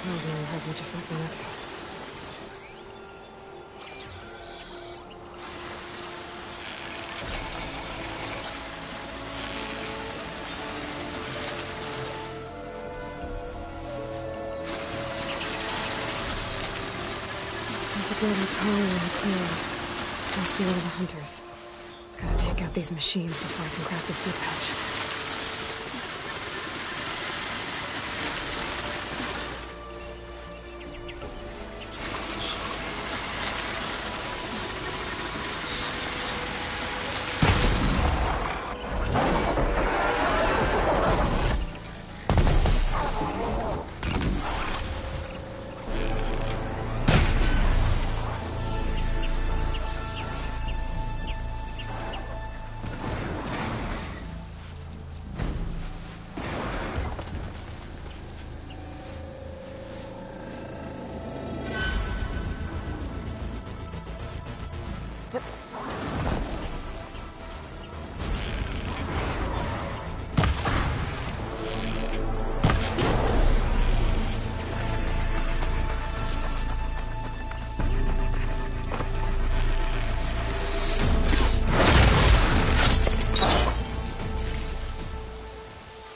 I don't really have much effect on it. There's a building towering in the clearing. Must be one of the hunters. Gotta take out these machines before I can crack the seed pouch.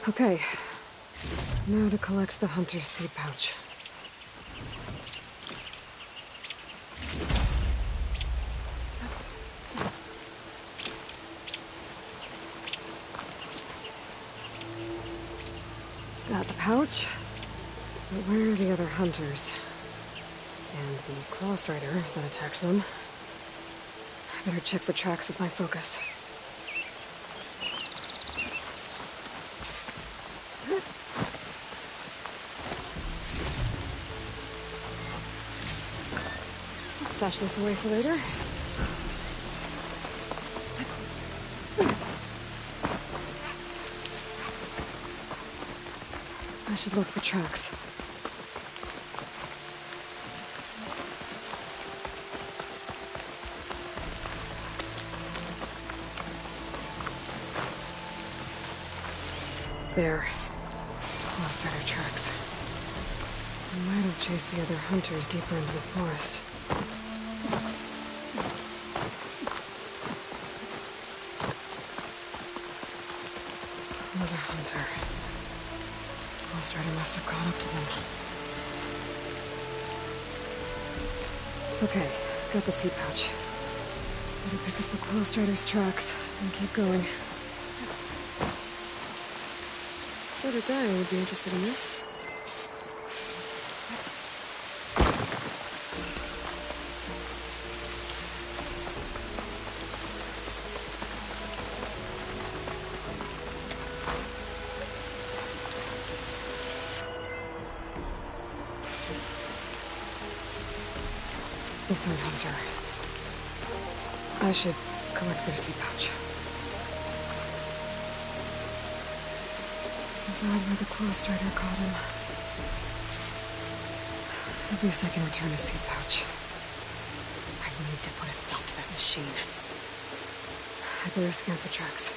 Okay. Now to collect the hunter's seed pouch. Got the pouch. But where are the other hunters? And the Claw Strider that attacked them. I better check for tracks with my focus. I'll stash this away for later. I should look for tracks. There. Claw Strider tracks. I might have chased the other hunters deeper into the forest. Another hunter. Claw Strider must have caught up to them. Okay, got the seed pouch. Better pick up the Claw Strider's tracks and keep going. Brother Dyer would be interested in this. The third hunter. I should collect their seed pouch. Died where the Claw Strider caught him. At least I can return his seed pouch. I need to put a stop to that machine. I better scan for tracks.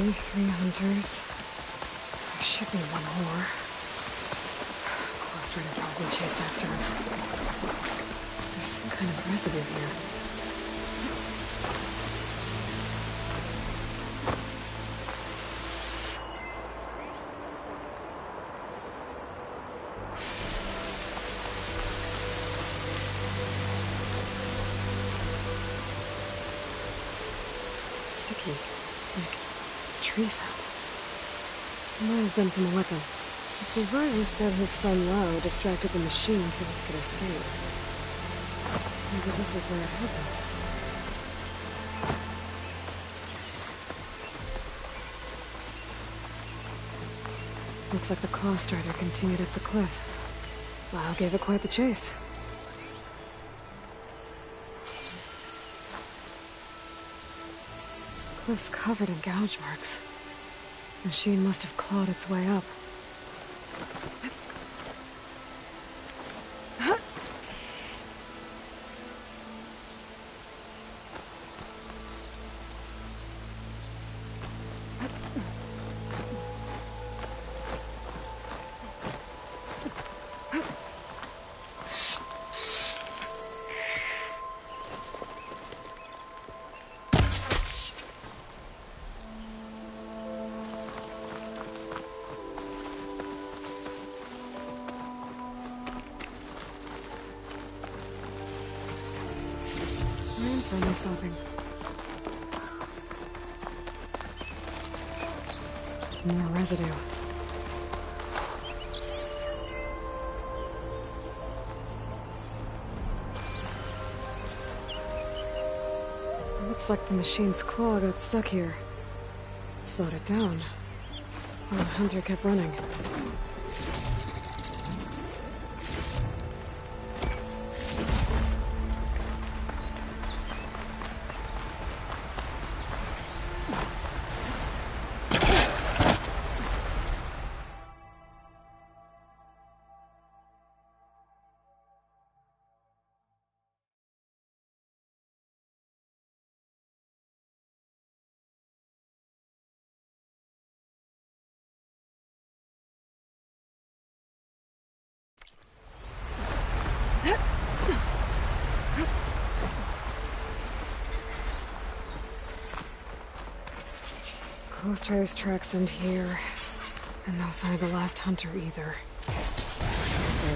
Okay, 3 hunters. There should be one more. Claw Strider probably chased after him. There's some kind of residue here. It's sticky. Like tree sap. It might have been from a weapon. The survivor said his friend Lau distracted the machine so he could escape. Maybe this is where it happened. Looks like the Claw Strider continued up the cliff. Lau gave it quite the chase. Cliff's covered in gouge marks. The machine must have clawed its way up. Rain's finally stopping. More residue. Looks like the machine's claw got stuck here. Slowed it down. While Hunter kept running. Ghost Rider's tracks end here. And no sign of the last hunter either. I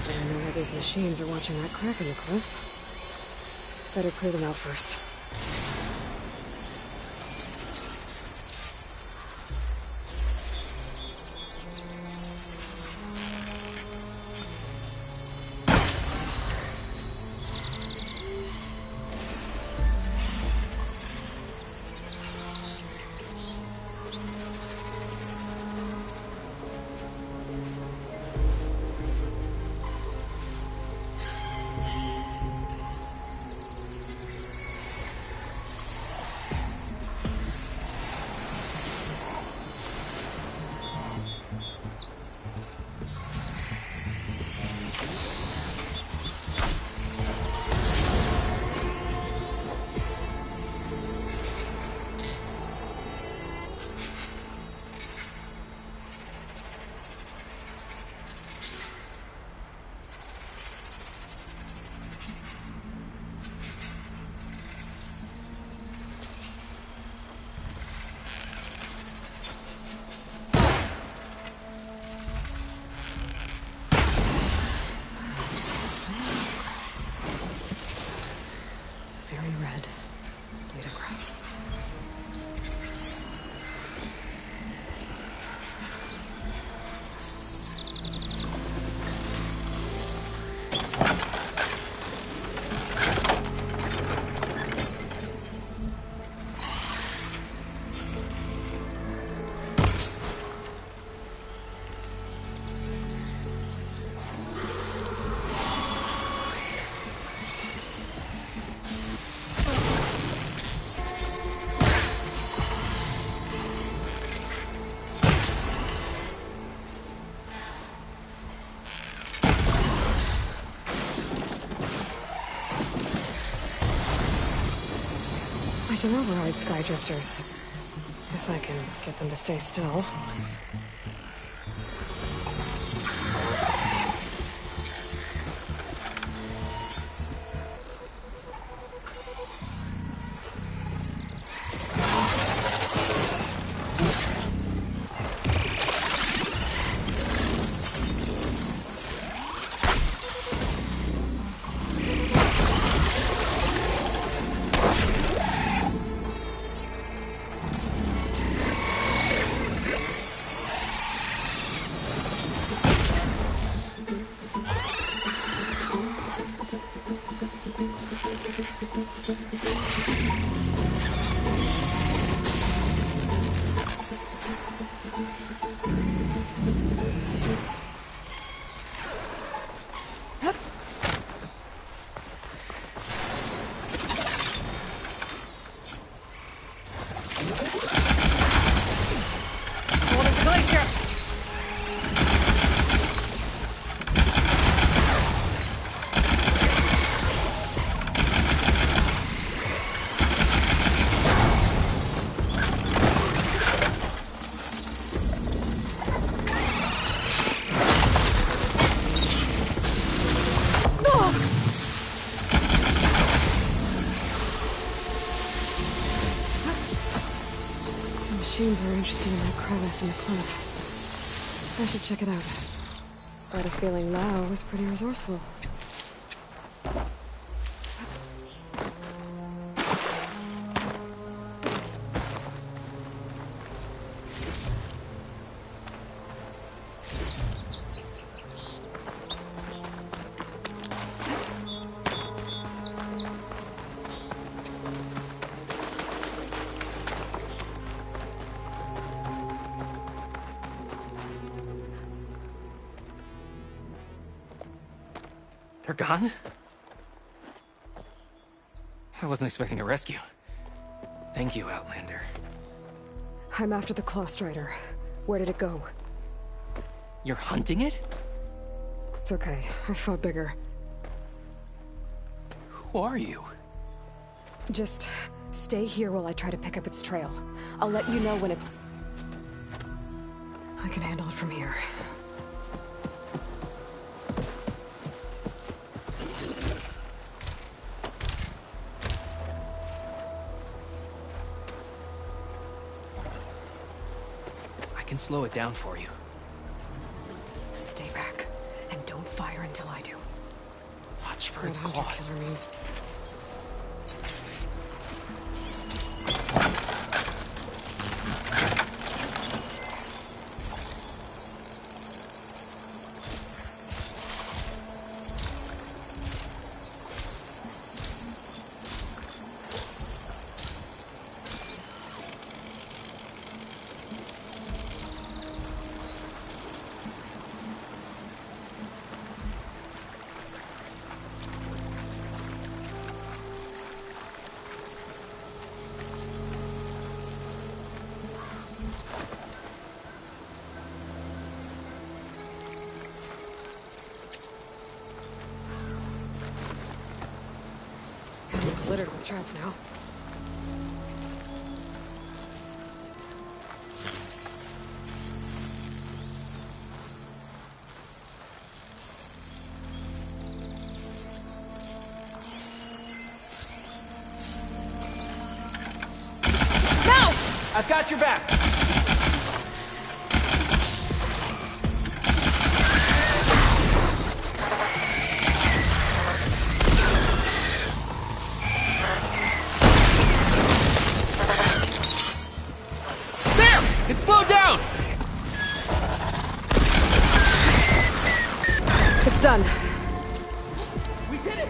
don't know where those machines are watching that crack in the cliff. Better clear them out first. I can override Skydrifters. If I can get them to stay still. Machines were interested in that crevice in the cliff. I should check it out. Got a feeling Lao was pretty resourceful. They're gone? I wasn't expecting a rescue. Thank you, Outlander. I'm after the Claw Strider. Where did it go? You're hunting it? It's okay. I fought bigger. Who are you? Just stay here while I try to pick up its trail. I'll let you know when it's... I can handle it from here. I can slow it down for you. Stay back, and don't fire until I do. Watch for its claws. It's littered with traps now. I've got your back. There! It's slowed down! It's done. We did it!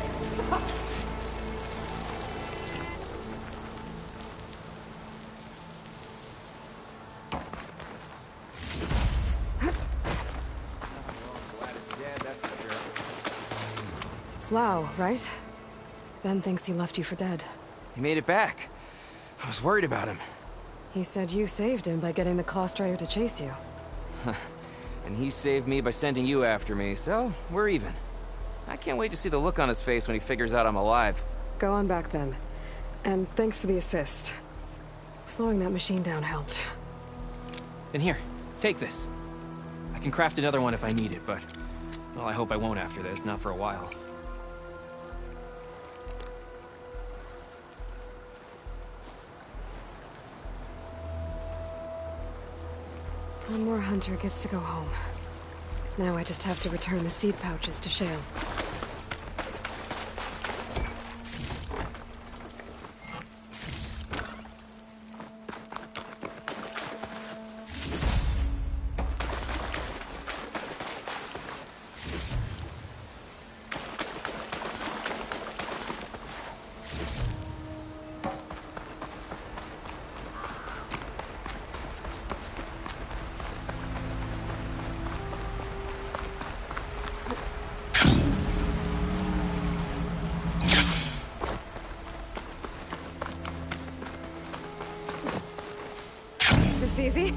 It's Lau, right? Ben thinks he left you for dead. He made it back. I was worried about him. He said you saved him by getting the Claw Strider to chase you. And he saved me by sending you after me, so we're even. I can't wait to see the look on his face when he figures out I'm alive. Go on back then. And thanks for the assist. Slowing that machine down helped. Then here, take this. I can craft another one if I need it, but... well, I hope I won't after this, not for a while. One more hunter gets to go home. Now I just have to return the seed pouches to Shale. Easy?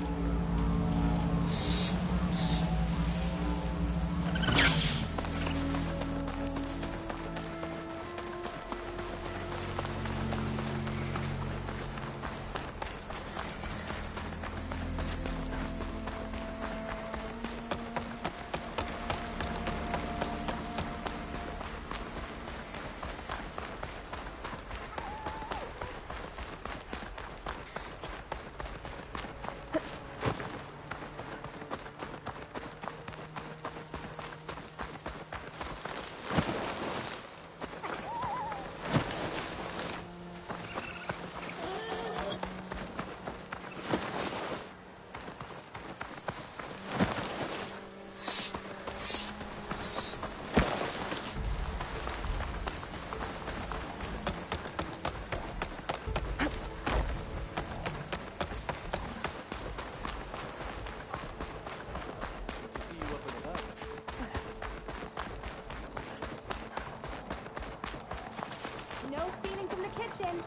children!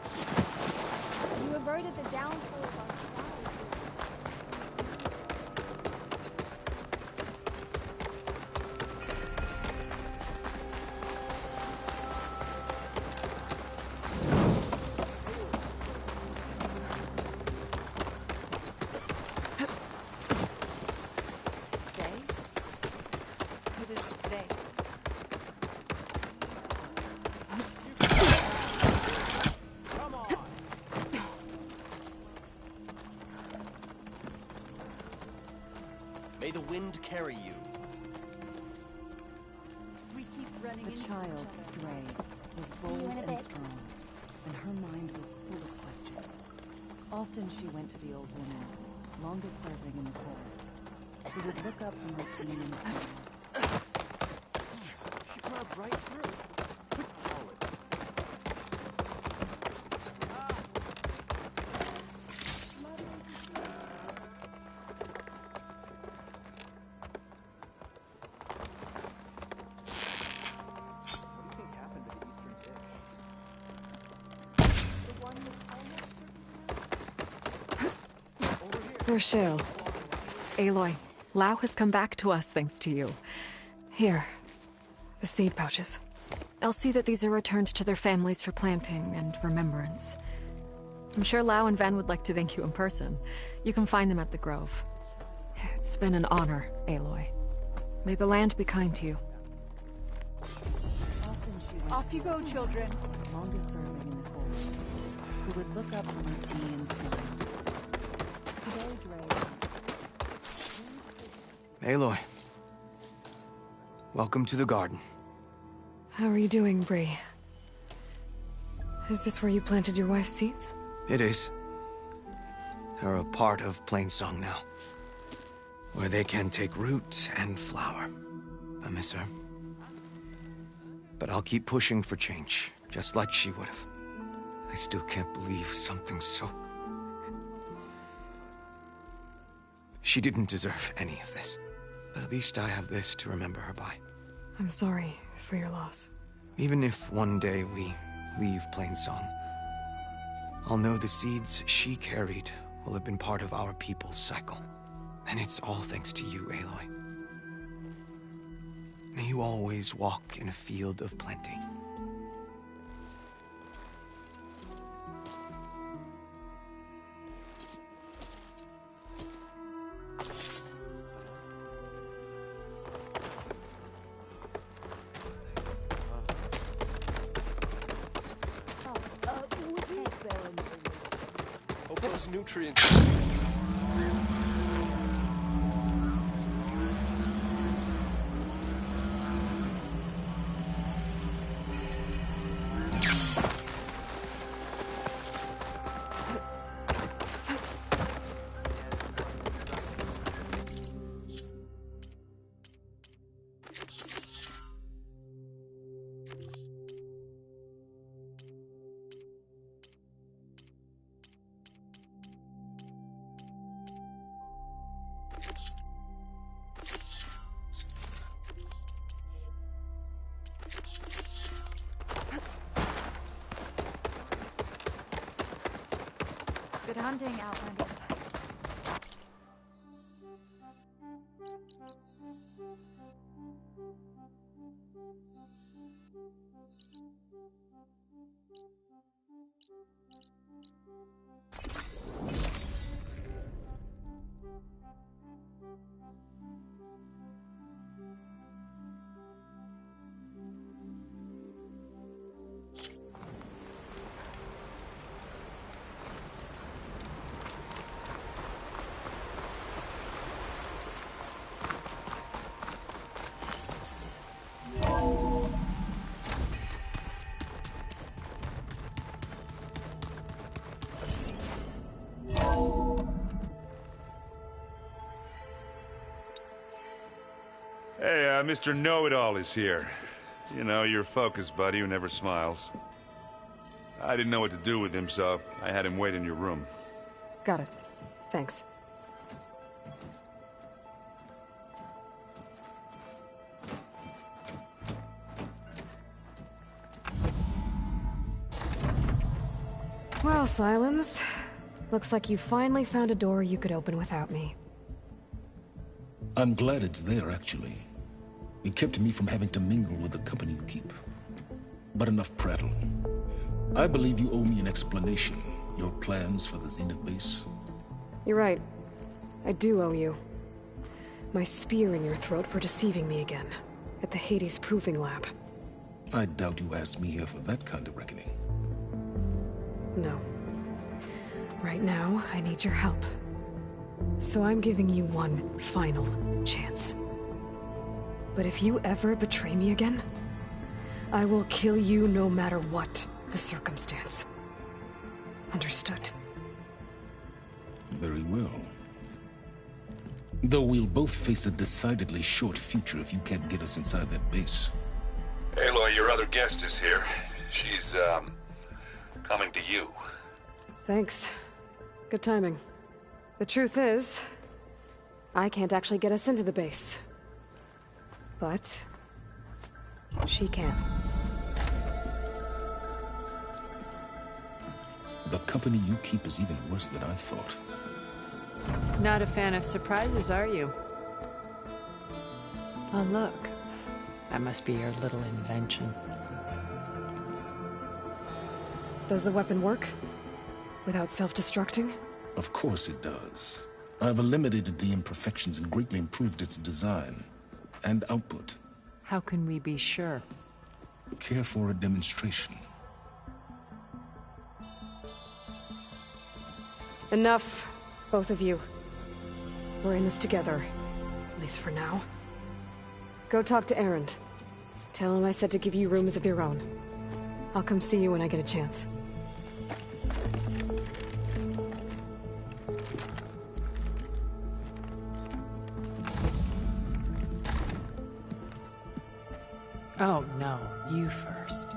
You averted the downfall of our tribe. May the wind carry you. We keep running the child, Dre, was bold and strong, and her mind was full of questions. Often she went to the old woman, longest serving in the forest, who would look up from her team and smile. She plowed right through. Good call it. Rochelle. Aloy, Lao has come back to us thanks to you. Here. The seed pouches. I'll see that these are returned to their families for planting and remembrance. I'm sure Lao and Van would like to thank you in person. You can find them at the Grove. It's been an honor, Aloy. May the land be kind to you. Off you go, children. Longest serving in the forest, who would look up from her tea and smile. Today, Dre. Aloy. Welcome to the garden. How are you doing, Bree? Is this where you planted your wife's seeds? It is. They're a part of Plainsong now, where they can take root and flower. I miss her. But I'll keep pushing for change, just like she would have. I still can't believe something so... She didn't deserve any of this. But at least I have this to remember her by. I'm sorry for your loss. Even if one day we leave Plainsong, I'll know the seeds she carried will have been part of our people's cycle. And it's all thanks to you, Aloy. May you always walk in a field of plenty. Hope those nutrients... Good hunting, Outlander. Hey, Mr. Know-It-All is here. You know, your focus buddy who never smiles. I didn't know what to do with him, so I had him wait in your room. Got it. Thanks. Well, Sylens, looks like you finally found a door you could open without me. I'm glad it's there, actually. It kept me from having to mingle with the company you keep. But enough prattle. I believe you owe me an explanation. Your plans for the Zenith base? You're right. I do owe you. My spear in your throat for deceiving me again. At the Hades Proving Lab. I doubt you asked me here for that kind of reckoning. No. Right now, I need your help. So I'm giving you one final chance. But if you ever betray me again, I will kill you no matter what the circumstance. Understood? Very well. Though we'll both face a decidedly short future if you can't get us inside that base. Aloy, your other guest is here. She's, coming to you. Thanks. Good timing. The truth is, I can't actually get us into the base. But she can. The company you keep is even worse than I thought. Not a fan of surprises, are you? Oh, look. That must be your little invention. Does the weapon work? Without self-destructing? Of course it does. I've eliminated the imperfections and greatly improved its design and output. How can we be sure? Care for a demonstration? Enough, both of you. We're in this together, at least for now. Go talk to Erend. Tell him I said to give you rooms of your own. I'll come see you when I get a chance. Oh, no. You first.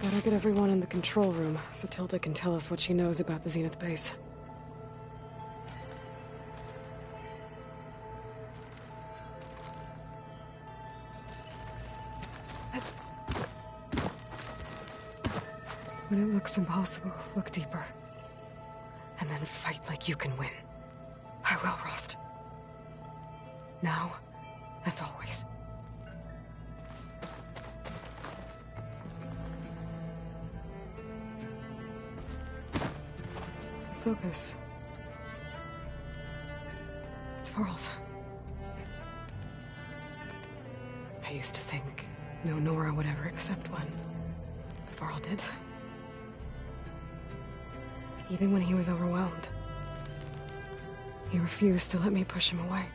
Better get everyone in the control room, so Tilda can tell us what she knows about the Zenith base. When it looks impossible, look deeper. And then fight like you can win. I will, Rost. Now and always. Focus. It's Varl's. I used to think no Nora would ever accept one. But Varl did. Even when he was overwhelmed. He refused to let me push him away.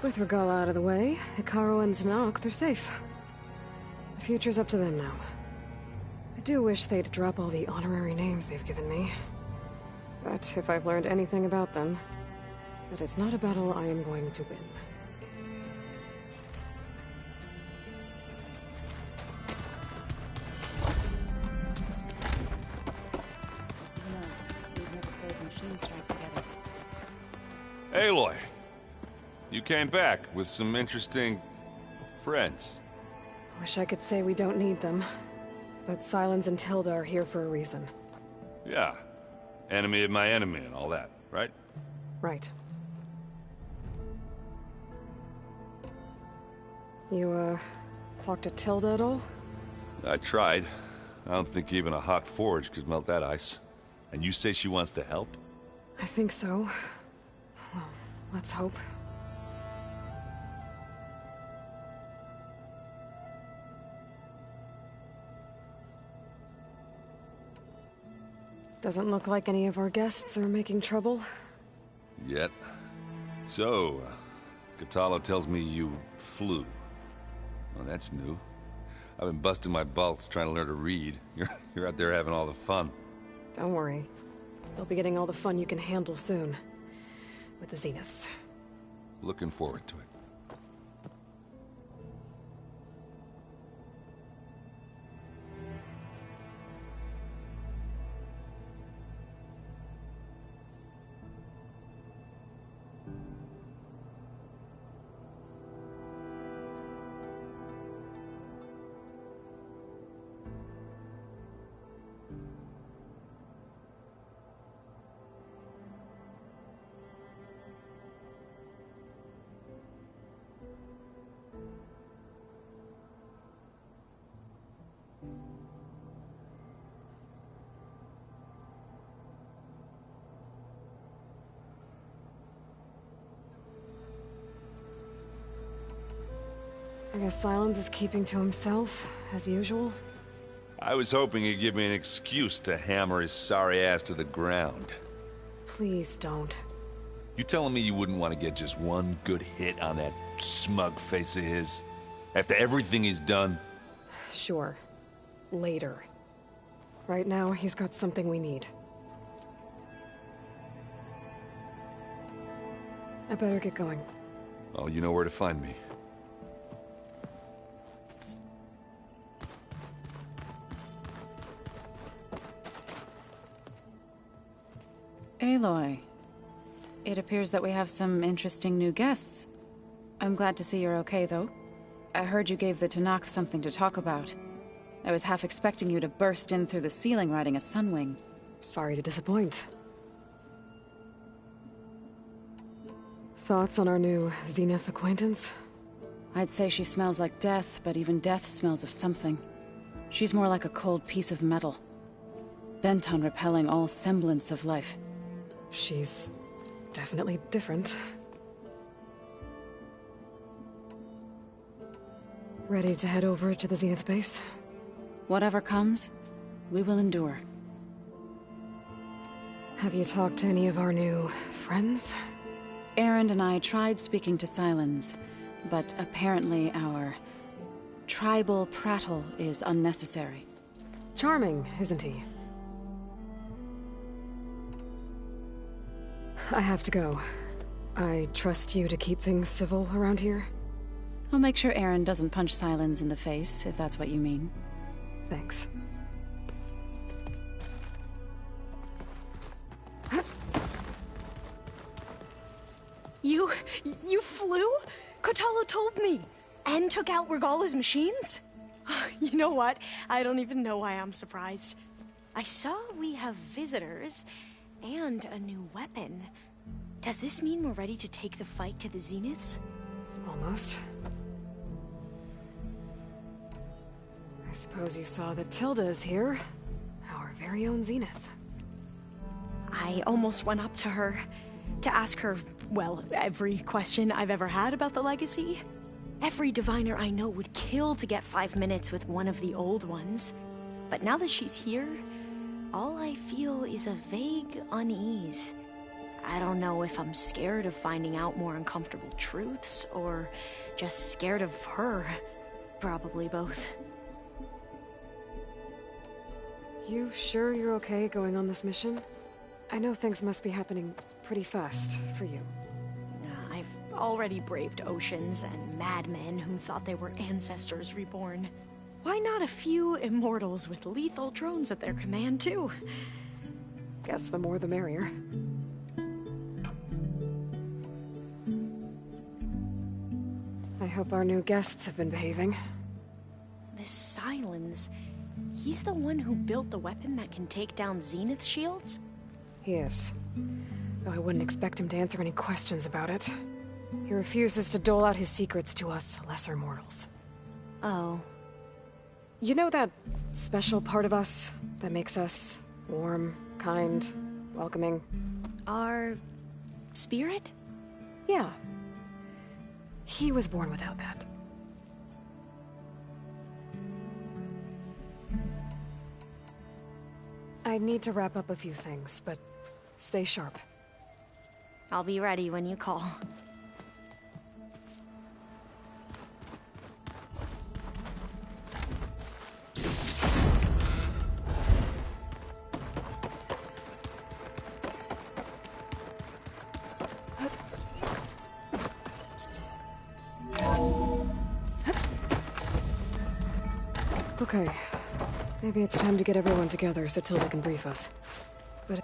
With Regalla out of the way, Hekarro and Tenakth, they're safe. The future's up to them now. I do wish they'd drop all the honorary names they've given me. But if I've learned anything about them, that it's not a battle I am going to win. Aloy, you came back with some interesting friends. Wish I could say we don't need them, but Sylens and Tilda are here for a reason. Yeah, enemy of my enemy and all that, right? Right. You, talked to Tilda at all? I tried. I don't think even a hot forge could melt that ice. And you say she wants to help? I think so. Well, let's hope. Doesn't look like any of our guests are making trouble. Yet. So, Kotallo tells me you flew. Well, that's new. I've been busting my balls trying to learn to read. You're out there having all the fun. Don't worry. You'll be getting all the fun you can handle soon. With the Zeniths. Looking forward to it. I guess Sylens is keeping to himself, as usual. I was hoping he'd give me an excuse to hammer his sorry ass to the ground. Please don't. You telling me you wouldn't want to get just one good hit on that smug face of his? After everything he's done? Sure. Later. Right now, he's got something we need. I better get going. Oh, you know where to find me. Aloy. It appears that we have some interesting new guests. I'm glad to see you're okay, though. I heard you gave the Tenakth something to talk about. I was half expecting you to burst in through the ceiling riding a Sunwing. Sorry to disappoint. Thoughts on our new Zenith acquaintance? I'd say she smells like death, but even death smells of something. She's more like a cold piece of metal, bent on repelling all semblance of life. She's definitely different. Ready to head over to the Zenith base? Whatever comes, we will endure. Have you talked to any of our new friends? Erend and I tried speaking to Sylens, but apparently our tribal prattle is unnecessary. Charming, isn't he? I have to go. I trust you to keep things civil around here? I'll make sure Erend doesn't punch Sylens in the face, if that's what you mean. Thanks. You flew? Kotallo told me. And took out Regalla's machines? You know what? I don't even know why I'm surprised. I saw we have visitors and a new weapon. Does this mean we're ready to take the fight to the Zeniths? Almost. I suppose you saw that Tilda is here. Our very own Zenith. I almost went up to her to ask her, well, every question I've ever had about the Legacy. Every diviner I know would kill to get 5 minutes with one of the old ones. But now that she's here, all I feel is a vague unease. I don't know if I'm scared of finding out more uncomfortable truths, or just scared of her. Probably both. You sure you're okay going on this mission? I know things must be happening pretty fast for you. I've already braved oceans and madmen who thought they were ancestors reborn. Why not a few immortals with lethal drones at their command, too? Guess the more the merrier. I hope our new guests have been behaving. This Sylens, he's the one who built the weapon that can take down Zenith shields? He is. Though I wouldn't expect him to answer any questions about it. He refuses to dole out his secrets to us lesser mortals. Oh. You know that special part of us that makes us warm, kind, welcoming? Our spirit? Yeah. He was born without that. I need to wrap up a few things, but stay sharp. I'll be ready when you call. Okay. Maybe it's time to get everyone together so Tilda can brief us. But...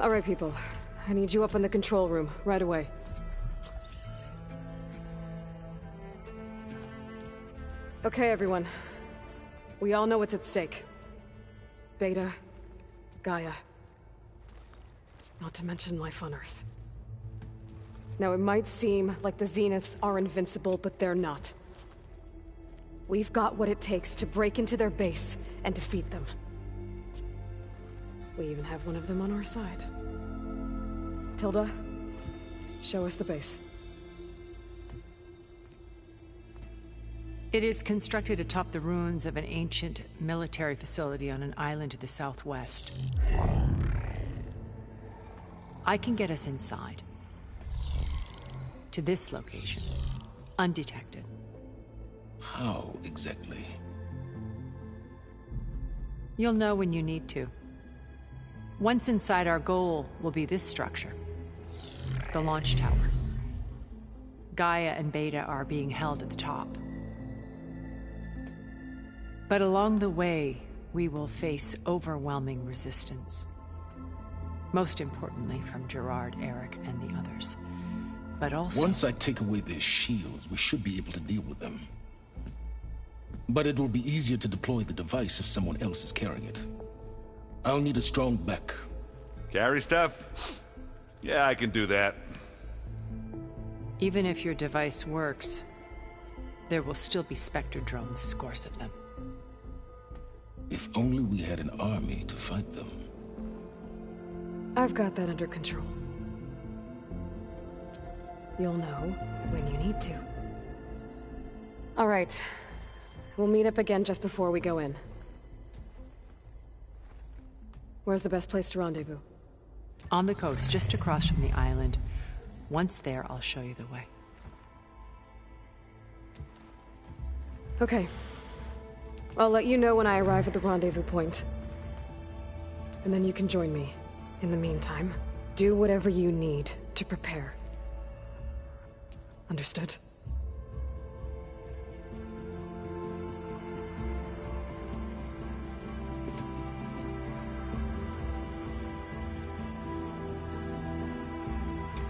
Alright, people. I need you up in the control room, right away. Okay, everyone. We all know what's at stake. Beta, Gaia. Not to mention life on Earth. Now, it might seem like the Zeniths are invincible, but they're not. We've got what it takes to break into their base and defeat them. We even have one of them on our side. Tilda, show us the base. It is constructed atop the ruins of an ancient military facility on an island to the southwest. I can get us inside. To this location. Undetected. How exactly? You'll know when you need to. Once inside, our goal will be this structure. The launch tower. Gaia and Beta are being held at the top. But along the way, we will face overwhelming resistance. Most importantly from Gerard, Eric, and the others. But also... Once I take away their shields, we should be able to deal with them. But it will be easier to deploy the device if someone else is carrying it. I'll need a strong back. Carry stuff? Yeah, I can do that. Even if your device works, there will still be Spectre drones, scores of them. If only we had an army to fight them. I've got that under control. You'll know when you need to. All right. We'll meet up again just before we go in. Where's the best place to rendezvous? On the coast, just across from the island. Once there, I'll show you the way. Okay. I'll let you know when I arrive at the rendezvous point. And then you can join me. In the meantime, do whatever you need to prepare. Understood?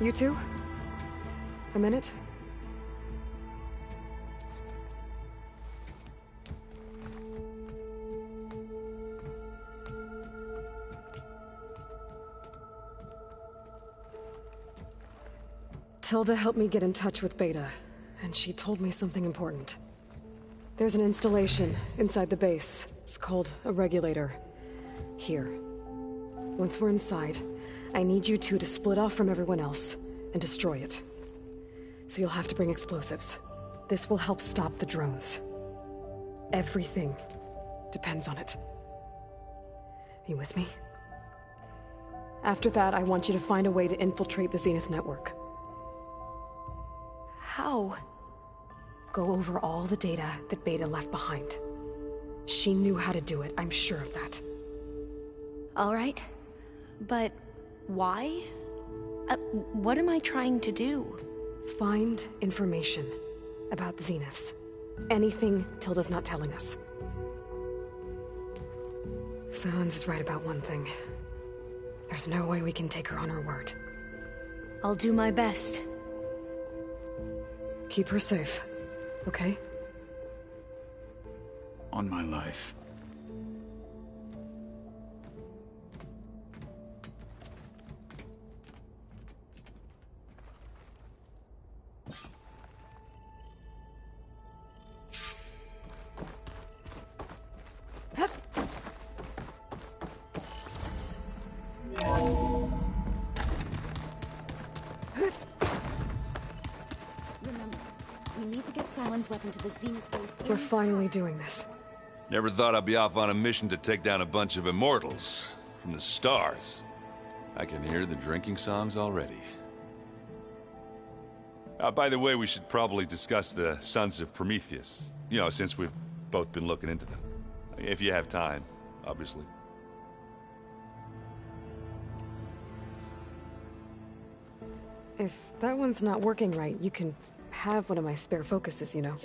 You two? A minute? Tilda helped me get in touch with Beta, and she told me something important. There's an installation inside the base. It's called a regulator. Here. Once we're inside, I need you two to split off from everyone else and destroy it. So you'll have to bring explosives. This will help stop the drones. Everything depends on it. You with me? After that, I want you to find a way to infiltrate the Zenith network. How? Go over all the data that Beta left behind. She knew how to do it, I'm sure of that. All right. But why? What am I trying to do? Find information about the Zeniths. Anything Tilda's not telling us. Sylens is right about one thing. There's no way we can take her on her word. I'll do my best. Keep her safe, okay? On my life. Weapon to the Zenith base. We're finally doing this. Never thought I'd be off on a mission to take down a bunch of immortals from the stars. I can hear the drinking songs already. By the way, we should probably discuss the Sons of Prometheus. You know, since we've both been looking into them. If you have time, obviously. If that one's not working right, you can have one of my spare focuses, you know.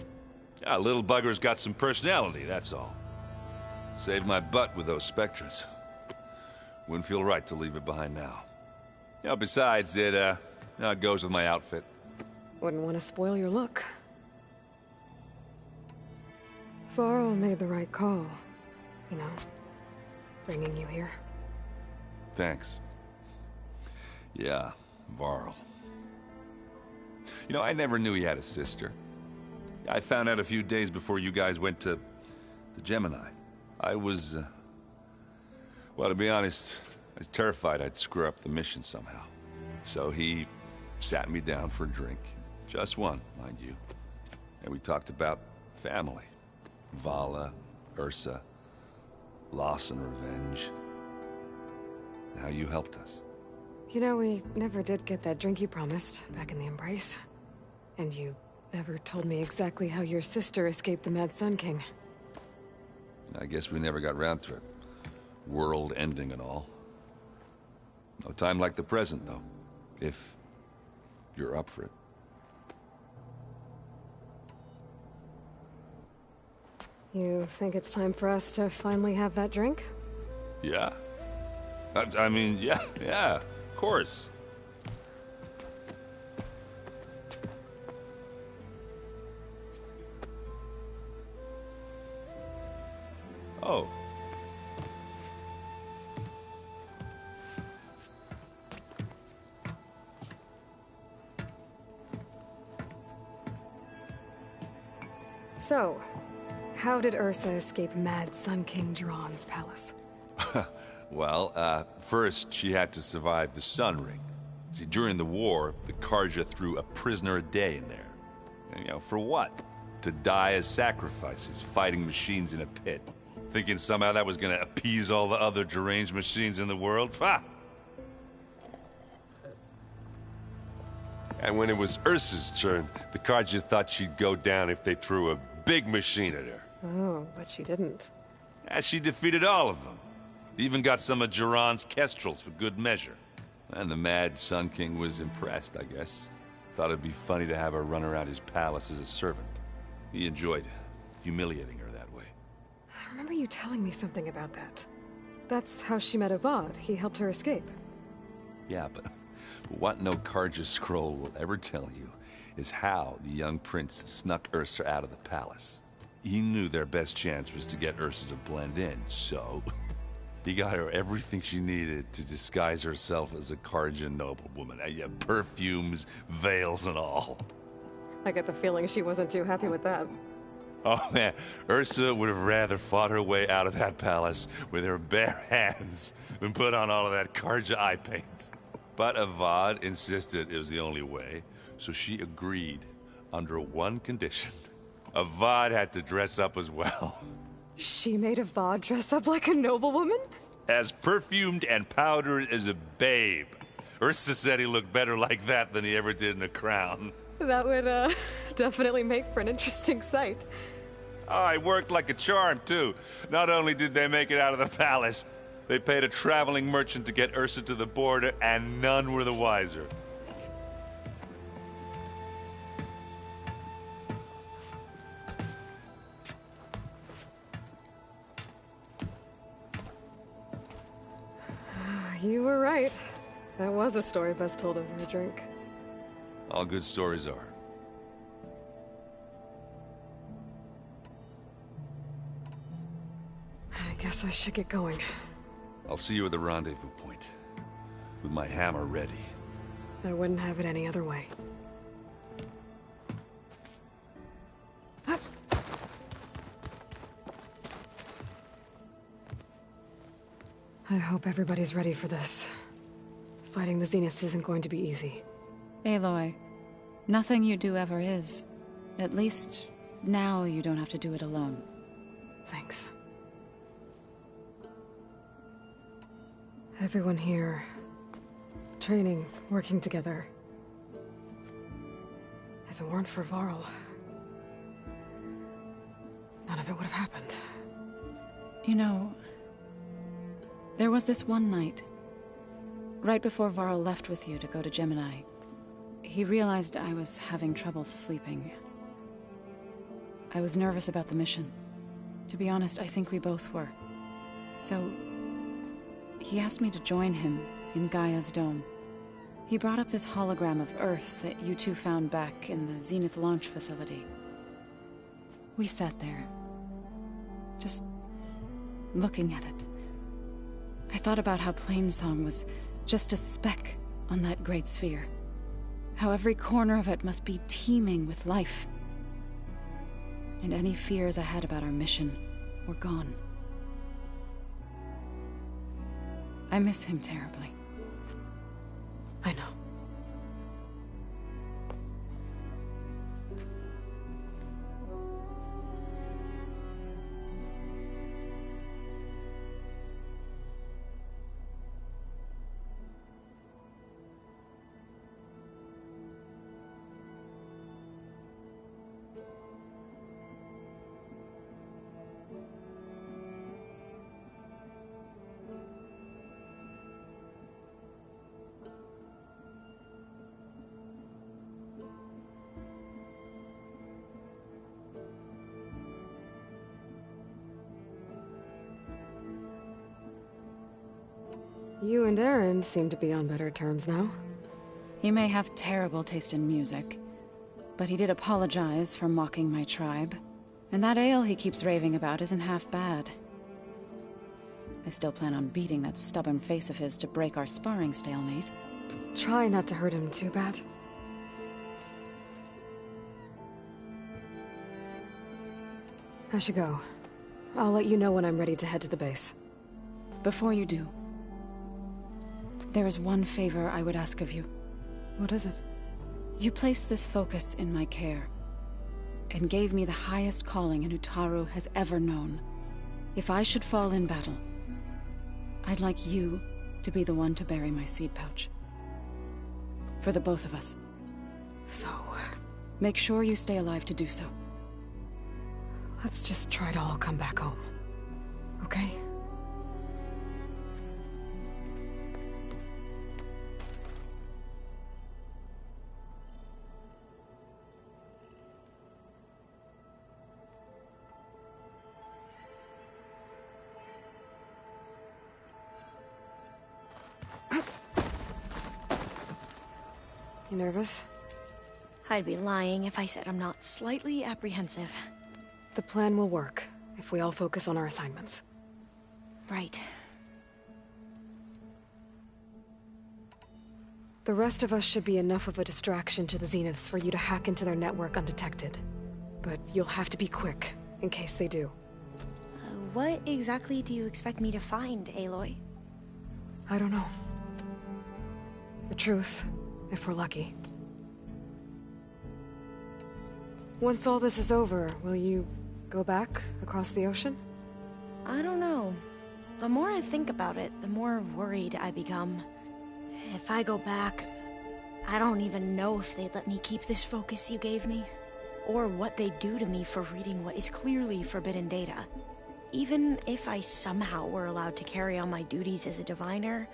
Yeah, little bugger's got some personality, that's all. Saved my butt with those Spectres. Wouldn't feel right to leave it behind now. You know, besides, it goes with my outfit. Wouldn't want to spoil your look. Varl made the right call, you know, bringing you here. Thanks. Yeah, Varl. You know, I never knew he had a sister. I found out a few days before you guys went to Gemini. I was, well, to be honest, I was terrified I'd screw up the mission somehow. So he sat me down for a drink. Just one, mind you. And we talked about Family. Vala, Ursa, loss and revenge. How you helped us. You know, we never did get that drink you promised back in the Embrace. And you never told me exactly how your sister escaped the Mad Sun King. I guess we never got round to it. World ending and all. No time like the present, though. If you're up for it. You think it's time for us to finally have that drink? Yeah? I mean, yeah, of course. Oh. So, how did Ursa escape Mad Sun King Jiran's palace? Well, first she had to survive the Sun Ring. See, during the war, the Carja threw a prisoner a day in there. And, you know, for what? To die as sacrifices, fighting machines in a pit. Thinking somehow that was gonna appease all the other deranged machines in the world? Ha! And when it was Ursa's turn, the Carja thought she'd go down if they threw a big machine at her. Oh, but she didn't. And she defeated all of them. Even got some of Jiran's kestrels for good measure. And the Mad Sun King was impressed, I guess. Thought it'd be funny to have her run around his palace as a servant. He enjoyed humiliating her that way. I remember you telling me something about that. That's how she met Avad. He helped her escape. Yeah, but what no Carja scroll will ever tell you is how the young prince snuck Ursa out of the palace. He knew their best chance was to get Ursa to blend in, so he got her everything she needed to disguise herself as a Carja noblewoman. Perfumes, veils, and all. I get the feeling she wasn't too happy with that. Oh man, Ursa would have rather fought her way out of that palace with her bare hands than put on all of that Carja eye paint. But Avad insisted it was the only way, so she agreed under one condition. Avad had to dress up as well. She made Avad dress up like a noblewoman? As perfumed and powdered as a babe. Ursa said he looked better like that than he ever did in a crown. That would, definitely make for an interesting sight. Oh, it worked like a charm, too. Not only did they make it out of the palace, they paid a traveling merchant to get Ursa to the border, and none were the wiser. You were right. That was a story best told over a drink. All good stories are. I guess I should get going. I'll see you at the rendezvous point, with my hammer ready. I wouldn't have it any other way. I hope everybody's ready for this. Fighting the Zeniths isn't going to be easy. Aloy, nothing you do ever is. At least, now you don't have to do it alone. Thanks. Everyone here, training, working together. If it weren't for Varl, none of it would have happened. You know, there was this one night, right before Varl left with you to go to Gemini. He realized I was having trouble sleeping. I was nervous about the mission. To be honest, I think we both were. So, he asked me to join him in Gaia's dome. He brought up this hologram of Earth that you two found back in the Zenith launch facility. We sat there, just looking at it. I thought about how Plainsong was just a speck on that great sphere. How every corner of it must be teeming with life. And any fears I had about our mission were gone. I miss him terribly. I know. You and Aaron seem to be on better terms now. He may have terrible taste in music, but he did apologize for mocking my tribe. And that ale he keeps raving about isn't half bad. I still plan on beating that stubborn face of his to break our sparring stalemate. Try not to hurt him too bad. I should go. I'll let you know when I'm ready to head to the base. Before you do, there is one favor I would ask of you. What is it? You placed this focus in my care, and gave me the highest calling an Utaru has ever known. If I should fall in battle, I'd like you to be the one to bury my seed pouch. For the both of us. So... make sure you stay alive to do so. Let's just try to all come back home. Okay? You nervous? I'd be lying if I said I'm not slightly apprehensive. The plan will work, if we all focus on our assignments. Right. The rest of us should be enough of a distraction to the Zeniths for you to hack into their network undetected. But you'll have to be quick, in case they do. What exactly do you expect me to find, Aloy? I don't know. The truth, if we're lucky. Once all this is over, will you go back across the ocean? I don't know. The more I think about it, the more worried I become. If I go back, I don't even know if they'd let me keep this focus you gave me, or what they'd do to me for reading what is clearly forbidden data. Even if I somehow were allowed to carry on my duties as a diviner,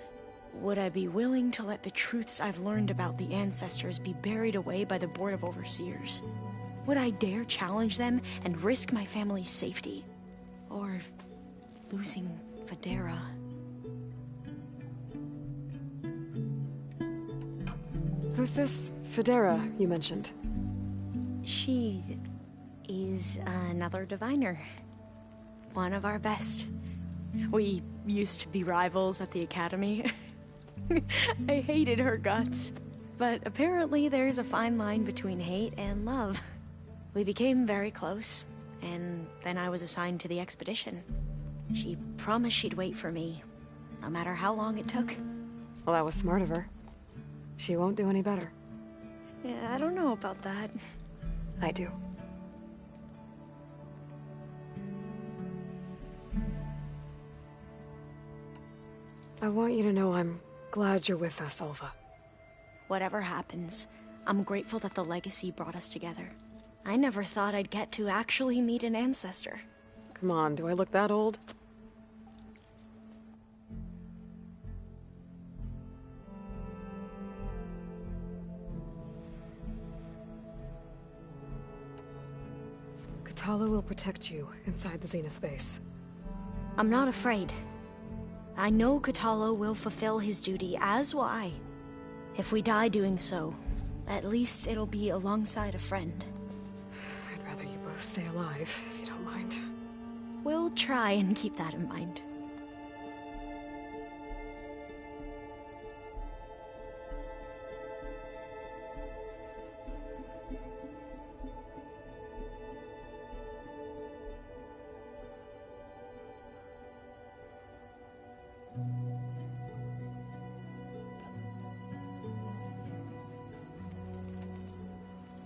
would I be willing to let the truths I've learned about the ancestors be buried away by the Board of Overseers? Would I dare challenge them and risk my family's safety? Or losing Federa? Who's this Federa you mentioned? She is another diviner. One of our best. We used to be rivals at the academy. I hated her guts. But apparently there's a fine line between hate and love. We became very close, and then I was assigned to the expedition. She promised she'd wait for me, no matter how long it took. Well, that was smart of her. She won't do any better. Yeah, I don't know about that. I do. I want you to know I'm glad you're with us, Alva. Whatever happens, I'm grateful that the legacy brought us together. I never thought I'd get to actually meet an ancestor. Come on, do I look that old? Kotallo will protect you inside the Zenith base. I'm not afraid. I know Kotallo will fulfill his duty, as will I. If we die doing so, at least it'll be alongside a friend. I'd rather you both stay alive, if you don't mind. We'll try and keep that in mind.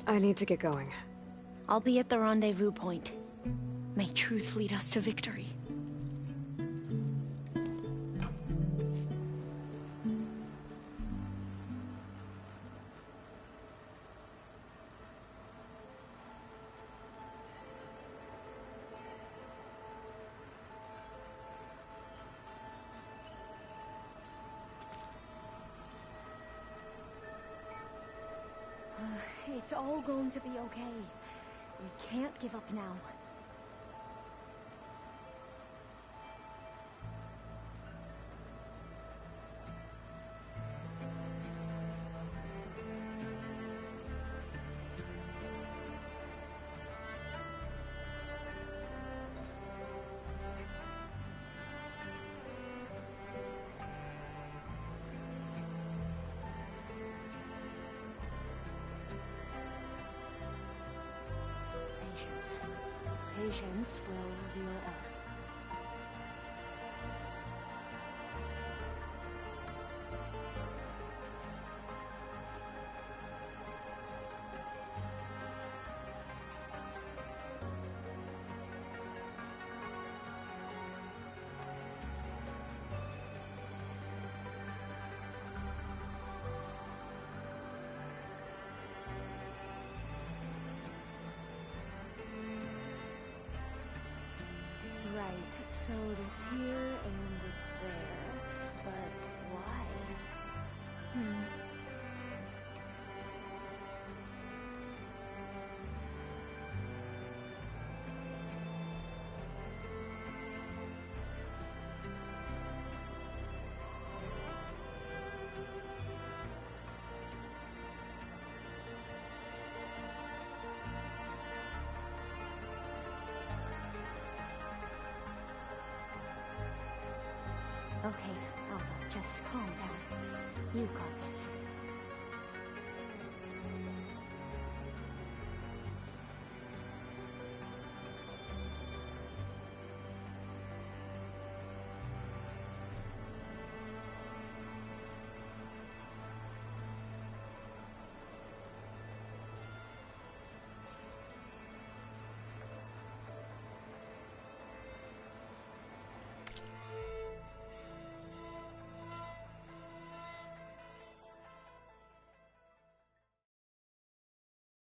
I need to get going. I'll be at the rendezvous point. May truth lead us to victory. It's all going to be okay. We can't give up now. Patience will reveal all. Right, so this here and this there, but why? Okay, Alpha, just calm down. You got